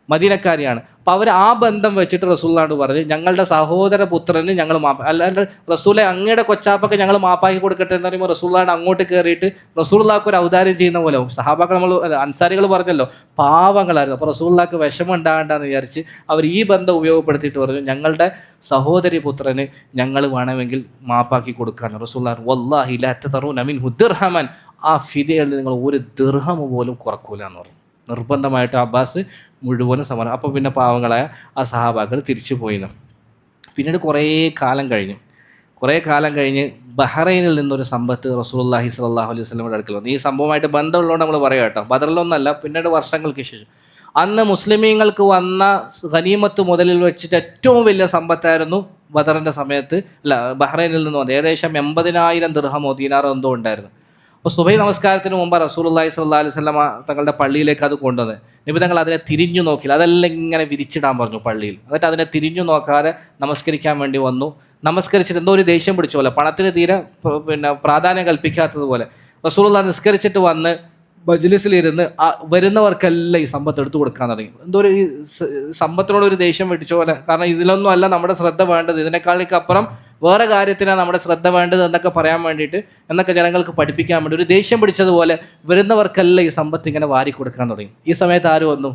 മദീനക്കാരിയാണ്. അപ്പോൾ അവർ ആ ബന്ധം വെച്ചിട്ട് റസൂലുള്ളാഹിനോട് പറഞ്ഞ്, ഞങ്ങളുടെ സഹോദരപുത്രന് ഞങ്ങൾ അല്ലാണ്ട് റസൂലെ അങ്ങയുടെ കൊച്ചാപ്പൊക്കെ ഞങ്ങൾ മാപ്പാക്കി കൊടുക്കട്ടെ എന്ന് പറയുമ്പോൾ റസൂലുള്ളാഹിനെ അങ്ങോട്ട് കയറിയിട്ട് റസൂലുള്ളാഹിക്ക് ഒരു ഔദാര്യം ചെയ്യുന്ന പോലെ. സഹാബാക്കൾ, അൻസാരികൾ പറഞ്ഞല്ലോ, പാവങ്ങളായിരുന്നു. അപ്പോൾ റസൂലുള്ളാഹിക്ക് വിഷമം ഉണ്ടാകണ്ടെന്ന് വിചാരിച്ച് അവർ ഈ ബന്ധം ഉപയോഗപ്പെടുത്തിയിട്ട് പറഞ്ഞു, ഞങ്ങളുടെ സഹോദരി പുത്രന് ഞങ്ങൾ വേണമെങ്കിൽ മാപ്പാക്കി കൊടുക്കാന്ന്. റസൂലുള്ളാഹി വല്ലാഹി ലാ തതറൂന മിൻഹു ദിർഹമൻ, ആ ഫിദയിൽ നിങ്ങൾ ഒരു ദിർഹം പോലും കുറക്കൂല എന്ന് പറഞ്ഞു. നിർബന്ധമായിട്ട് അബ്ബാസ് മുഴുവനും സമാനം. അപ്പോൾ പിന്നെ പാവങ്ങളായ ആ സഹാബാക്കൾ തിരിച്ചു പോയിന്ന്. പിന്നീട് കുറേ കാലം കഴിഞ്ഞ് ബഹ്റൈനിൽ നിന്നൊരു സമ്പത്ത് റസൂലുള്ളാഹി സ്വല്ലല്ലാഹു അലൈഹി വസല്ലമയുടെ അടുക്കൽ വന്നു. ഈ സംഭവമായിട്ട് ബന്ധമുള്ളതുകൊണ്ട് നമ്മൾ പറയാം കേട്ടോ, ബദറിലൊന്നല്ല, പിന്നീട് വർഷങ്ങൾക്ക് ശേഷം. അന്ന് മുസ്ലിമീങ്ങൾക്ക് വന്ന ഗനീമത്ത് മുതലിൽ വെച്ചിട്ട് ഏറ്റവും വലിയ സമ്പത്തായിരുന്നു ബദറിൻ്റെ സമയത്ത്, അല്ല ബഹ്റൈനിൽ നിന്ന് വന്നത്. ഏകദേശം 80,000 ദിർഹമോ ദീനാറോ എന്തോ ഉണ്ടായിരുന്നു. അപ്പോൾ സുബഹി നമസ്കാരത്തിന് മുമ്പ് റസൂലുള്ളാഹി സ്വല്ലല്ലാഹു അലൈഹി വസല്ലമ തങ്ങളുടെ പള്ളിയിലേക്ക് അത് കൊണ്ടുവന്നത്. നബി തങ്ങൾ അതിനെ തിരിഞ്ഞു നോക്കില്ല, അതെല്ലാം ഇങ്ങനെ വിരിച്ചിടാൻ പറഞ്ഞു പള്ളിയിൽ. എന്നിട്ട് അതിനെ തിരിഞ്ഞു നോക്കാതെ നമസ്കരിക്കാൻ വേണ്ടി വന്നു. നമസ്കരിച്ചിട്ട് എന്തോ ഒരു ദേഷ്യം പിടിച്ച പോലെ, പണത്തിന് തീരെ പ്രാധാന്യം കൽപ്പിക്കാത്തതുപോലെ റസൂലുള്ളാഹി നിസ്കരിച്ചിട്ട് വന്ന് മജ്ലിസിലിരുന്ന് വരുന്നവർക്കെല്ലാം ഈ സമ്പത്ത് എടുത്തു കൊടുക്കാൻ തുടങ്ങി. എന്തോ ഒരു സമ്പത്തിനോടൊരു ദേഷ്യം വെട്ടിച്ച പോലെ. കാരണം ഇതിലൊന്നും അല്ല നമ്മുടെ ശ്രദ്ധ വേണ്ടത്, ഇതിനേക്കാളേക്കപ്പുറം വേറെ കാര്യത്തിനാണ് നമ്മുടെ ശ്രദ്ധ വേണ്ടത് എന്നൊക്കെ പറയാൻ വേണ്ടിയിട്ട്, എന്നൊക്കെ ജനങ്ങൾക്ക് പഠിപ്പിക്കാൻ വേണ്ടി ഒരു ദേഷ്യം പിടിച്ചതുപോലെ വരുന്നവർക്കെല്ലാം ഈ സമ്പത്ത് ഇങ്ങനെ വാരി കൊടുക്കാൻ തുടങ്ങി. ഈ സമയത്ത് ആര് വന്നു?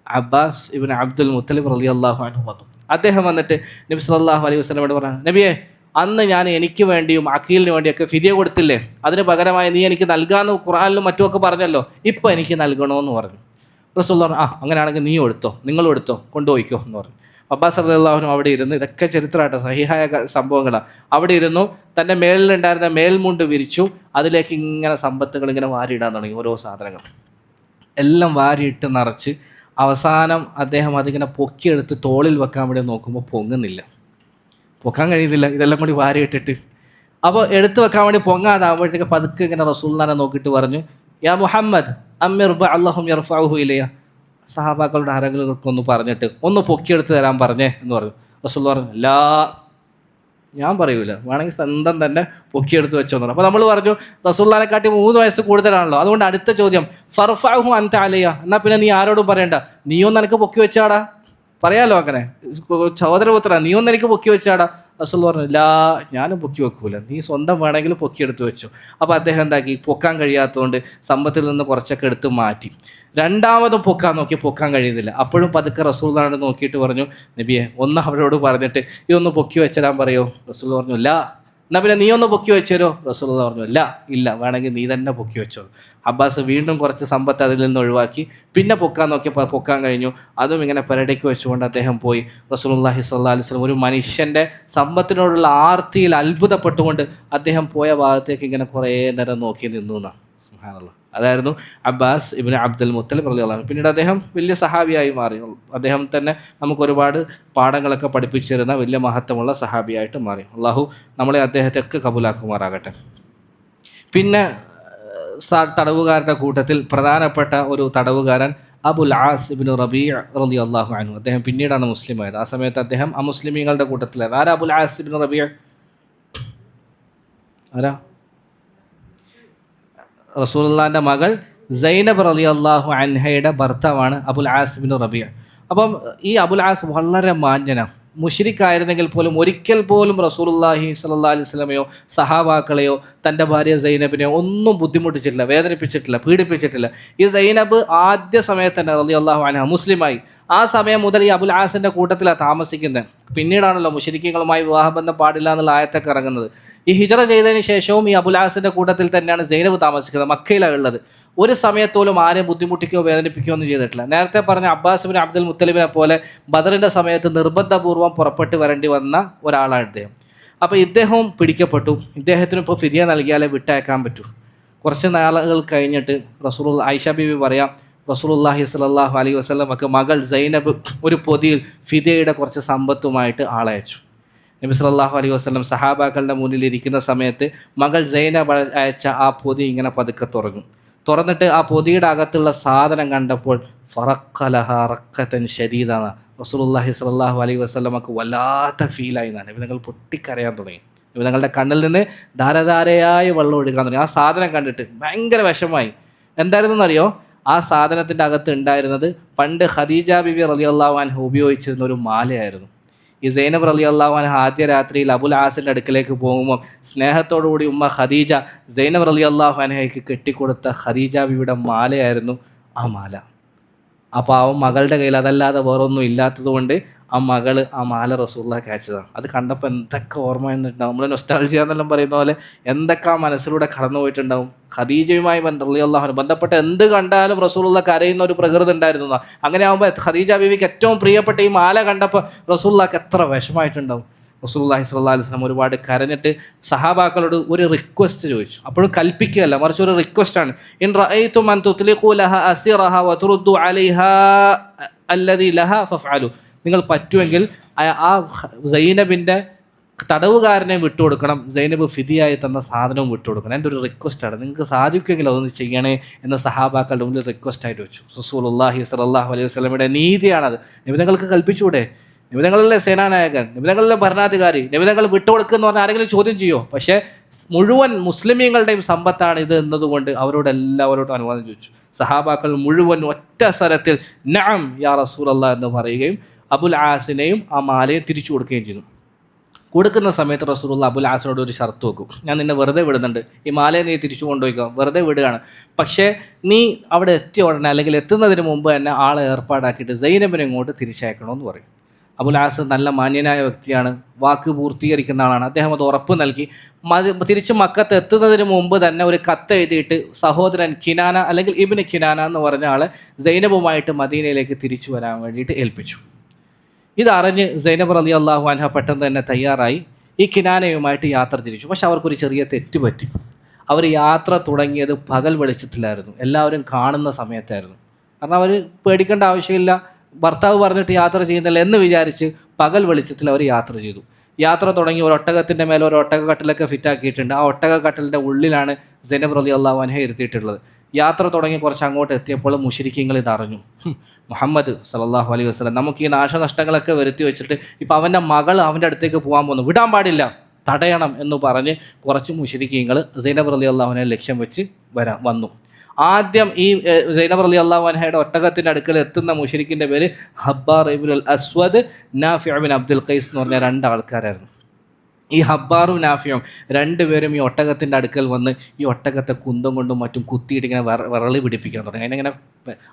അബ്ബാസ് ഇബ്നു അബ്ദുൽ മുത്തലിബ് റളിയല്ലാഹു അൻഹു വന്നു. അദ്ദേഹം വന്നിട്ട് നബി സല്ലല്ലാഹു അലൈഹി വസല്ലമയോട് പറഞ്ഞു, നബിയെ, അന്ന് ഞാൻ എനിക്ക് വേണ്ടിയും അഖീലിന് വേണ്ടിയൊക്കെ ഫിദിയ കൊടുത്തില്ലേ, അതിന് പകരമായി നീ എനിക്ക് നൽകാമെന്ന് ഖുർആനിലും മറ്റുമൊക്കെ പറഞ്ഞല്ലോ, ഇപ്പോൾ എനിക്ക് നൽകണമെന്ന് പറഞ്ഞു. റസൂലുള്ളാഹി പറഞ്ഞു, അങ്ങനെയാണെങ്കിൽ നീ എടുത്തോ, നിങ്ങളും എടുത്തോ, കൊണ്ടുപോയിക്കോ എന്ന് പറഞ്ഞു. അബ്ബാസ് റളിയല്ലാഹു അൻഹു അവിടെ ഇരുന്ന്, ഇതൊക്കെ ചരിത്രമായിട്ട് സഹിഹായ സംഭവങ്ങളാണ്, അവിടെ ഇരുന്നു തൻ്റെ മേലിലുണ്ടായിരുന്ന മേൽമുണ്ട് വിരിച്ചു, അതിലേക്ക് ഇങ്ങനെ സമ്പത്തുകൾ ഇങ്ങനെ വാരിയിടാൻ തുടങ്ങി. ഓരോ സാധനങ്ങൾ എല്ലാം വാരിയിട്ട് നിറച്ച് അവസാനം അദ്ദേഹം അതിങ്ങനെ പൊക്കിയെടുത്ത് തോളിൽ വെക്കാൻ വേണ്ടി നോക്കുമ്പോൾ പൊക്കാൻ കഴിയുന്നില്ല, ഇതെല്ലാം കൂടി വാരിയിട്ടിട്ട്. അപ്പോൾ എടുത്തു വെക്കാൻ വേണ്ടി പൊങ്ങാതാകുമ്പോഴത്തേക്ക് പതുക്കെ ഇങ്ങനെ റസൂലുള്ളാഹിനെ നോക്കിയിട്ട് പറഞ്ഞു, യാ മുഹമ്മദ് അമ്മിർ അല്ലാഹും യർഫഉഹു ഇലയ്യ, സഹാബാക്കളുടെ ആരെങ്കിലുമൊക്കെ പറഞ്ഞിട്ട് ഒന്ന് പൊക്കിയെടുത്ത് തരാൻ പറഞ്ഞേ എന്ന് പറഞ്ഞു. റസൂലുള്ളാഹി പറഞ്ഞു, ലാ, ഞാൻ പറയൂല, വേണമെങ്കിൽ സ്വന്തം തന്നെ പൊക്കിയെടുത്ത് വെച്ചോന്നു. അപ്പോൾ നമ്മൾ പറഞ്ഞു, റസൂലുള്ളാഹിനെക്കാട്ടി 3 വയസ്സ് കൂടുതലാണല്ലോ, അതുകൊണ്ട് അടുത്ത ചോദ്യം ഫർഫഉഹു അൻത അലയ്യ, എന്നാൽ പിന്നെ നീ ആരോടും പറയണ്ട, നീയൊന്ന് എനിക്ക് പൊക്കി വെച്ചാടാ, പറയാലോ അങ്ങനെ, സഹോദരപുത്ര നീയൊന്ന് എനിക്ക് പൊക്കി വെച്ചാടാ. റസൂലുള്ളാഹി പറഞ്ഞു, ലാ, ഞാനും പൊക്കി വെക്കൂല, നീ സ്വന്തം വേണമെങ്കിൽ പൊക്കിയെടുത്ത് വെച്ചു. അപ്പോൾ അദ്ദേഹം എന്താക്കി, പൊക്കാൻ കഴിയാത്തതുകൊണ്ട് സമ്പത്തിൽ നിന്ന് കുറച്ചൊക്കെ എടുത്ത് മാറ്റി. രണ്ടാമതും പൊക്കാൻ നോക്കി, പൊക്കാൻ കഴിയുന്നില്ല. അപ്പോഴും പതുക്കെ റസൂലുള്ളാഹിനെ നോക്കിയിട്ട് പറഞ്ഞു, നബിയെ, ഒന്ന് അവരോട് പറഞ്ഞിട്ട് ഇതൊന്ന് പൊക്കി വെച്ചരാൻ പറയോ? റസൂലുള്ളാഹി പറഞ്ഞു, ലാ. എന്നാൽ പിന്നെ നീ ഒന്ന് പൊക്കി വെച്ചോ? റസൂലുള്ളാഹി പറഞ്ഞു, ഇല്ല, വേണമെങ്കിൽ നീ തന്നെ പൊക്കി വെച്ചോ. അബ്ബാസ് വീണ്ടും കുറച്ച് സമ്പത്ത് അതിൽ നിന്ന് ഒഴിവാക്കി, പിന്നെ പൊക്കാൻ നോക്കിയപ്പോൾ പൊക്കാൻ കഴിഞ്ഞു. അതും ഇങ്ങനെ പെരടയ്ക്ക് വെച്ചുകൊണ്ട് അദ്ദേഹം പോയി. റസൂലുള്ളാഹി സ്വല്ലല്ലാഹു അലൈഹി വസല്ലം ഒരു മനുഷ്യൻ്റെ സമ്പത്തിനോടുള്ള ആർത്തിയിൽ അത്ഭുതപ്പെട്ടുകൊണ്ട് അദ്ദേഹം പോയ ഭാഗത്തേക്ക് ഇങ്ങനെ കുറേ നേരം നോക്കി നിന്നു എന്നാണ്. സുബ്ഹാനല്ലാഹ്. അതായിരുന്നു അബ്ബാസ് ഇബ്നു അബ്ദുൽ മുത്തലിബ് റളിയല്ലാഹു അൻഹു. പിന്നീട് അദ്ദേഹം വലിയ സഹാബിയായി മാറി. അദ്ദേഹം തന്നെ നമുക്കൊരുപാട് പാഠങ്ങളൊക്കെ പഠിപ്പിച്ചിരുന്ന വലിയ മഹത്വമുള്ള സഹാബിയായിട്ട് മാറി. അള്ളാഹു നമ്മളെ അദ്ദേഹത്തെയൊക്കെ കബൂലാക്കുമാറാകട്ടെ. പിന്നെ തടവുകാരുടെ കൂട്ടത്തിൽ പ്രധാനപ്പെട്ട ഒരു തടവുകാരൻ അബുൽ ആസ് ഇബ്നു റബീഅ റളിയല്ലാഹു അൻഹു. അദ്ദേഹം പിന്നീടാണ് മുസ്ലിം ആയത്. ആ സമയത്ത് അദ്ദേഹം അമുസ്ലിമീങ്ങളുടെ കൂട്ടത്തിലായിരുന്നു. ആരാ അബുൽ ആസ് ഇബ്നു റബീഅ? ആരാ? റസൂലുള്ളാഹിൻ്റെ മകൾ സൈനബ് റളിയല്ലാഹു അൻഹയുടെ ഭർത്താവാണ് അബുൽ ആസ് ഇബ്നു റബീഅ. അപ്പം ഈ അബുൽ ആസ് വളരെ മാന്യനാണ്, മുശ്രിക്കായിരുന്നെങ്കിൽ പോലും ഒരിക്കൽ പോലും റസൂലുള്ളാഹി സ്വല്ലല്ലാഹി അലൈഹി വസല്ലമയോ സഹാബാക്കളെയോ തൻ്റെ ഭാര്യ സൈനബിനെയോ ഒന്നും ബുദ്ധിമുട്ടിച്ചിട്ടില്ല, വേദനിപ്പിച്ചിട്ടില്ല, പീഡിപ്പിച്ചിട്ടില്ല. ഈ സൈനബ് ആദ്യ സമയത്ത് തന്നെ റളിയല്ലാഹു അൻഹ മുസ്ലിമായി. ആ സമയം മുതൽ ഈ അബുൽ ആസിൻ്റെ കൂട്ടത്തിലാണ് താമസിക്കുന്നത്. പിന്നീടാണല്ലോ മുശ്രിക്കുകളുമായി വിവാഹബന്ധം പാടില്ല എന്നുള്ള ആയത്തൊക്കെ ഇറങ്ങുന്നത്. ഈ ഹിജറ ചെയ്തതിന് ശേഷവും ഈ അബുൽ ആസിൻ്റെ കൂട്ടത്തിൽ തന്നെയാണ് സൈനബ് താമസിക്കുന്നത്, മക്കയിലാണ് ഉള്ളത്. ഒരു സമയത്തോലും ആരെയും ബുദ്ധിമുട്ടിക്കുകയോ വേദനിപ്പിക്കുകയോ ഒന്നും ചെയ്തിട്ടില്ല. നേരത്തെ പറഞ്ഞ അബ്ബാസ് ബിൻ അബ്ദുൽ മുത്തലിബിനെ പോലെ ബദറിൻ്റെ സമയത്ത് നിർബന്ധപൂർവ്വം പുറപ്പെട്ട് വരേണ്ടി വന്ന ഒരാളാണ് ഇദ്ദേഹം. അപ്പോൾ ഇദ്ദേഹവും പിടിക്കപ്പെട്ടു. ഇദ്ദേഹത്തിന് ഇപ്പോൾ ഫിദിയ നൽകിയാലേ വിട്ടയക്കാൻ പറ്റൂ. കുറച്ച് നാളുകൾ കഴിഞ്ഞിട്ട് ആയിഷ ബീവി പറയാം, റസൂലുള്ളാഹി സ്വല്ലല്ലാഹു അലൈഹി വസല്ലമക്ക് മകൾ സൈനബ് ഒരു പൊതിയിൽ ഫിദിയയുടെ കുറച്ച് സമ്പത്തുമായിട്ട് ആളയച്ചു. നബി സല്ലല്ലാഹു അലൈഹി വസല്ലം സഹാബാക്കളുടെ മുന്നിൽ ഇരിക്കുന്ന സമയത്ത് മകൾ സൈനബ് അയച്ച ആ പൊതി ഇങ്ങനെ പതുക്കെ തുറന്നിട്ട് ആ പൊതിയുടെ അകത്തുള്ള സാധനം കണ്ടപ്പോൾ ഫറഖലഹ റഖതൻ ശദീദാണ്. റസൂലുള്ളാഹി സ്വല്ലല്ലാഹു അലൈഹി വസല്ലമക്ക് വല്ലാത്ത ഫീലായി. നബിതങ്ങൾ പൊട്ടിക്കരയാൻ തുടങ്ങി. നബിതങ്ങളുടെ കണ്ണിൽ നിന്ന് ധാരധാരയായി വെള്ളം ഒഴുകാൻ തുടങ്ങി. ആ സാധനം കണ്ടിട്ട് ഭയങ്കര വിഷമായി. എന്തായിരുന്നെന്നറിയോ? ആ സാധനത്തിൻ്റെ അകത്ത് ഉണ്ടായിരുന്നത് പണ്ട് ഖദീജ ബിബി റളിയല്ലാഹു അൻഹ ഉപയോഗിച്ചിരുന്ന ഒരു മാലയായിരുന്നു. ഈ സൈനബ് റളിയല്ലാഹു അൻഹ ആദ്യ രാത്രിയിൽ അബുൽ ആസിൻ്റെ അടുക്കലേക്ക് പോകുമ്പോൾ സ്നേഹത്തോടുകൂടി ഉമ്മ ഖദീജ സൈനബ് റളിയല്ലാഹു അൻഹയ്ക്ക് കെട്ടിക്കൊടുത്ത ഖദീജ ബിബിയുടെ മാലയായിരുന്നു ആ മാല. അപ്പോൾ ആ മകളുടെ കയ്യിൽ അതല്ലാതെ വേറൊന്നും ഇല്ലാത്തത് കൊണ്ട് ആ മകള് ആ മാല റസൂലുള്ളാഹിക്ക് അയച്ചതാണ്. അത് കണ്ടപ്പോൾ എന്തൊക്കെ ഓർമ്മ വന്നിട്ടുണ്ടാവും. നമ്മൾ നൊസ്റ്റാൾജിയ എന്നെല്ലാം പറയുന്ന പോലെ എന്തൊക്കെ ആ മനസ്സിലൂടെ കടന്നു പോയിട്ടുണ്ടാവും. ഖദീജയുമായി റളിയല്ലാഹു ബന്ധപ്പെട്ട എന്ത് കണ്ടാലും റസൂലുള്ളാഹി കരയുന്ന ഒരു പ്രകൃതി ഉണ്ടായിരുന്നു. അങ്ങനെ ആകുമ്പോൾ ഖദീജ ബീവിക്ക് ഏറ്റവും പ്രിയപ്പെട്ട ഈ മാല കണ്ടപ്പോൾ റസൂലുള്ളാഹിക്ക് എത്ര വിഷമായിട്ടുണ്ടാവും. റസൂലുള്ളാഹി സ്വല്ലല്ലാഹു അലൈഹി വസല്ലം ഒരുപാട് കരഞ്ഞിട്ട് സഹാബാക്കളോട് ഒരു റിക്വസ്റ്റ് ചോദിച്ചു. അപ്പോഴും കൽപ്പിക്കുകയല്ല, മറിച്ച് ഒരു റിക്വസ്റ്റാണ്. ഇൻ റഅയ്തും അൻ തുത്ലിഖൂ ലഹ അസിറഹ വതുറുദ്ദു അലൈഹാ അല്ലദീ ലഹാ ഫഫ്അലു. നിങ്ങൾ പറ്റുമെങ്കിൽ ആ സൈനബിൻ്റെ തടവുകാരനെ വിട്ടുകൊടുക്കണം, സൈനബ് ഫിദിയായി തന്ന സാധനവും വിട്ടുകൊടുക്കണം. എൻ്റെ ഒരു റിക്വസ്റ്റാണ്, നിങ്ങൾക്ക് സാധിക്കുമെങ്കിൽ അതൊന്ന് ചെയ്യണേ എന്ന് സഹാബാക്കളുടെ മുന്നിൽ റിക്വസ്റ്റായിട്ട് വെച്ചു. റസൂലുള്ളാഹി സ്വല്ലല്ലാഹു അലൈഹി വസല്ലമയുടെ നീതിയാണത്. നബിതങ്ങൾക്ക് കൽപ്പിച്ചൂടെ? നബിതങ്ങളിലെ സേനാനായകൻ, നബിതങ്ങളിലെ ഭരണാധികാരി, നബിതങ്ങൾ വിട്ടുകൊടുക്കുക എന്ന് പറഞ്ഞാൽ ആരെങ്കിലും ചോദ്യം ചെയ്യുമോ? പക്ഷേ മുഴുവൻ മുസ്ലിമീങ്ങളുടെയും സമ്പത്താണ് ഇത് എന്നതുകൊണ്ട് അവരോടും അനുവാദം ചോദിച്ചു. സഹാബാക്കൾ മുഴുവൻ ഒറ്റ സ്വരത്തിൽ നഅം യാ റസൂലല്ലാഹ് എന്ന് പറയുകയും അബുൽ ആസിനെയും ആ മാലയും തിരിച്ചു കൊടുക്കുകയും ചെയ്തു. കൊടുക്കുന്ന സമയത്ത് റസൂലുള്ളാഹി അബുൽ ആസിനോട് ഒരു ഷർത്ത് വെക്കും. ഞാൻ നിന്നെ വെറുതെ വിടുന്നുണ്ട്, ഈ മാലയെ നീ തിരിച്ചു കൊണ്ടുപോയിക്കോ, വെറുതെ വിടുകയാണ്. പക്ഷേ നീ അവിടെ എത്തിയ ഉടനെ അല്ലെങ്കിൽ എത്തുന്നതിന് മുമ്പ് തന്നെ ആളെ ഏർപ്പാടാക്കിയിട്ട് സൈനബിനെ ഇങ്ങോട്ട് തിരിച്ചയക്കണമെന്ന് പറയും. അബുൽ ആസ് നല്ല മാന്യനായ വ്യക്തിയാണ്, വാക്ക് പൂർത്തീകരിക്കുന്ന ആളാണ്. അദ്ദേഹം അത് ഉറപ്പ് നൽകി. തിരിച്ച് മക്കത്ത് എത്തുന്നതിന് മുമ്പ് തന്നെ ഒരു കത്ത് എഴുതിയിട്ട് സഹോദരൻ കിനാന അല്ലെങ്കിൽ ഇബ്നു കിനാന എന്ന് പറഞ്ഞ ആളെ സൈനബുമായിട്ട് മദീനയിലേക്ക് തിരിച്ചു വരാൻ വേണ്ടിയിട്ട് ഏൽപ്പിച്ചു. ഇതറിഞ്ഞ് സൈനബ് റളിയല്ലാഹു അൻഹ പെട്ടെന്ന് തന്നെ തയ്യാറായി ഈ കിനാനയുമായിട്ട് യാത്ര തിരിച്ചു. പക്ഷെ അവർക്കൊരു ചെറിയ തെറ്റ് പറ്റി. അവർ യാത്ര തുടങ്ങിയത് പകൽ വെളിച്ചത്തിലായിരുന്നു, എല്ലാവരും കാണുന്ന സമയത്തായിരുന്നു. കാരണം അവർ പേടിക്കേണ്ട ആവശ്യമില്ല, ഭർത്താവ് പറഞ്ഞിട്ട് യാത്ര ചെയ്യുന്നില്ല എന്ന് വിചാരിച്ച് പകൽ വെളിച്ചത്തിൽ അവർ യാത്ര ചെയ്തു. യാത്ര തുടങ്ങി. ഒരു ഒട്ടകത്തിൻ്റെ മേലെ ഒരു ഒട്ടക കട്ടിലൊക്കെ ഫിറ്റാക്കിയിട്ടുണ്ട്. ആ ഒട്ടക കട്ടിലിൻ്റെ ഉള്ളിലാണ് സൈനബ് റളിയല്ലാഹു അൻഹ ഇരുത്തിയിട്ടുള്ളത്. യാത്ര തുടങ്ങി കുറച്ച് അങ്ങോട്ട് എത്തിയപ്പോൾ മുശ്രിക്കീങ്ങൾ ഇതറിഞ്ഞു. മുഹമ്മദ് സല്ലല്ലാഹു അലൈഹി വസല്ലം നമുക്ക് ഈ നാശനഷ്ടങ്ങളൊക്കെ വരുത്തി വെച്ചിട്ട് ഇപ്പോൾ അവൻ്റെ മകൾ അവൻ്റെ അടുത്തേക്ക് പോകാൻ പോകുന്നു, വിടാൻ പാടില്ല, തടയണം എന്ന് പറഞ്ഞ് കുറച്ച് മുശ്രിക്കീങ്ങൾ സൈനബ് റളിയല്ലാഹു അൻഹയെ ലക്ഷ്യം വെച്ച് വന്നു. ആദ്യം ഈ സൈനബ് റളിയല്ലാഹു അൻഹയുടെ ഒട്ടകത്തിൻ്റെ അടുക്കൽ എത്തുന്ന മുശ്രിക്കിൻ്റെ പേര് ഹബ്ബാർ ഇബ്നുൽ അസ്വദ്, നാഫിഅ ബിൻ അബ്ദുൽ ഖൈസ് എന്ന് പറഞ്ഞ 2 ആൾക്കാരായിരുന്നു. ഈ ഹബ്ബാറും നാഫിയും രണ്ടുപേരും ഈ ഒട്ടകത്തിൻ്റെ അടുക്കൽ വന്ന് ഈ ഒട്ടകത്തെ കുന്തം കൊണ്ടും മറ്റും കുത്തിയിട്ട് ഇങ്ങനെ വിരളി പിടിപ്പിക്കാൻ തുടങ്ങി.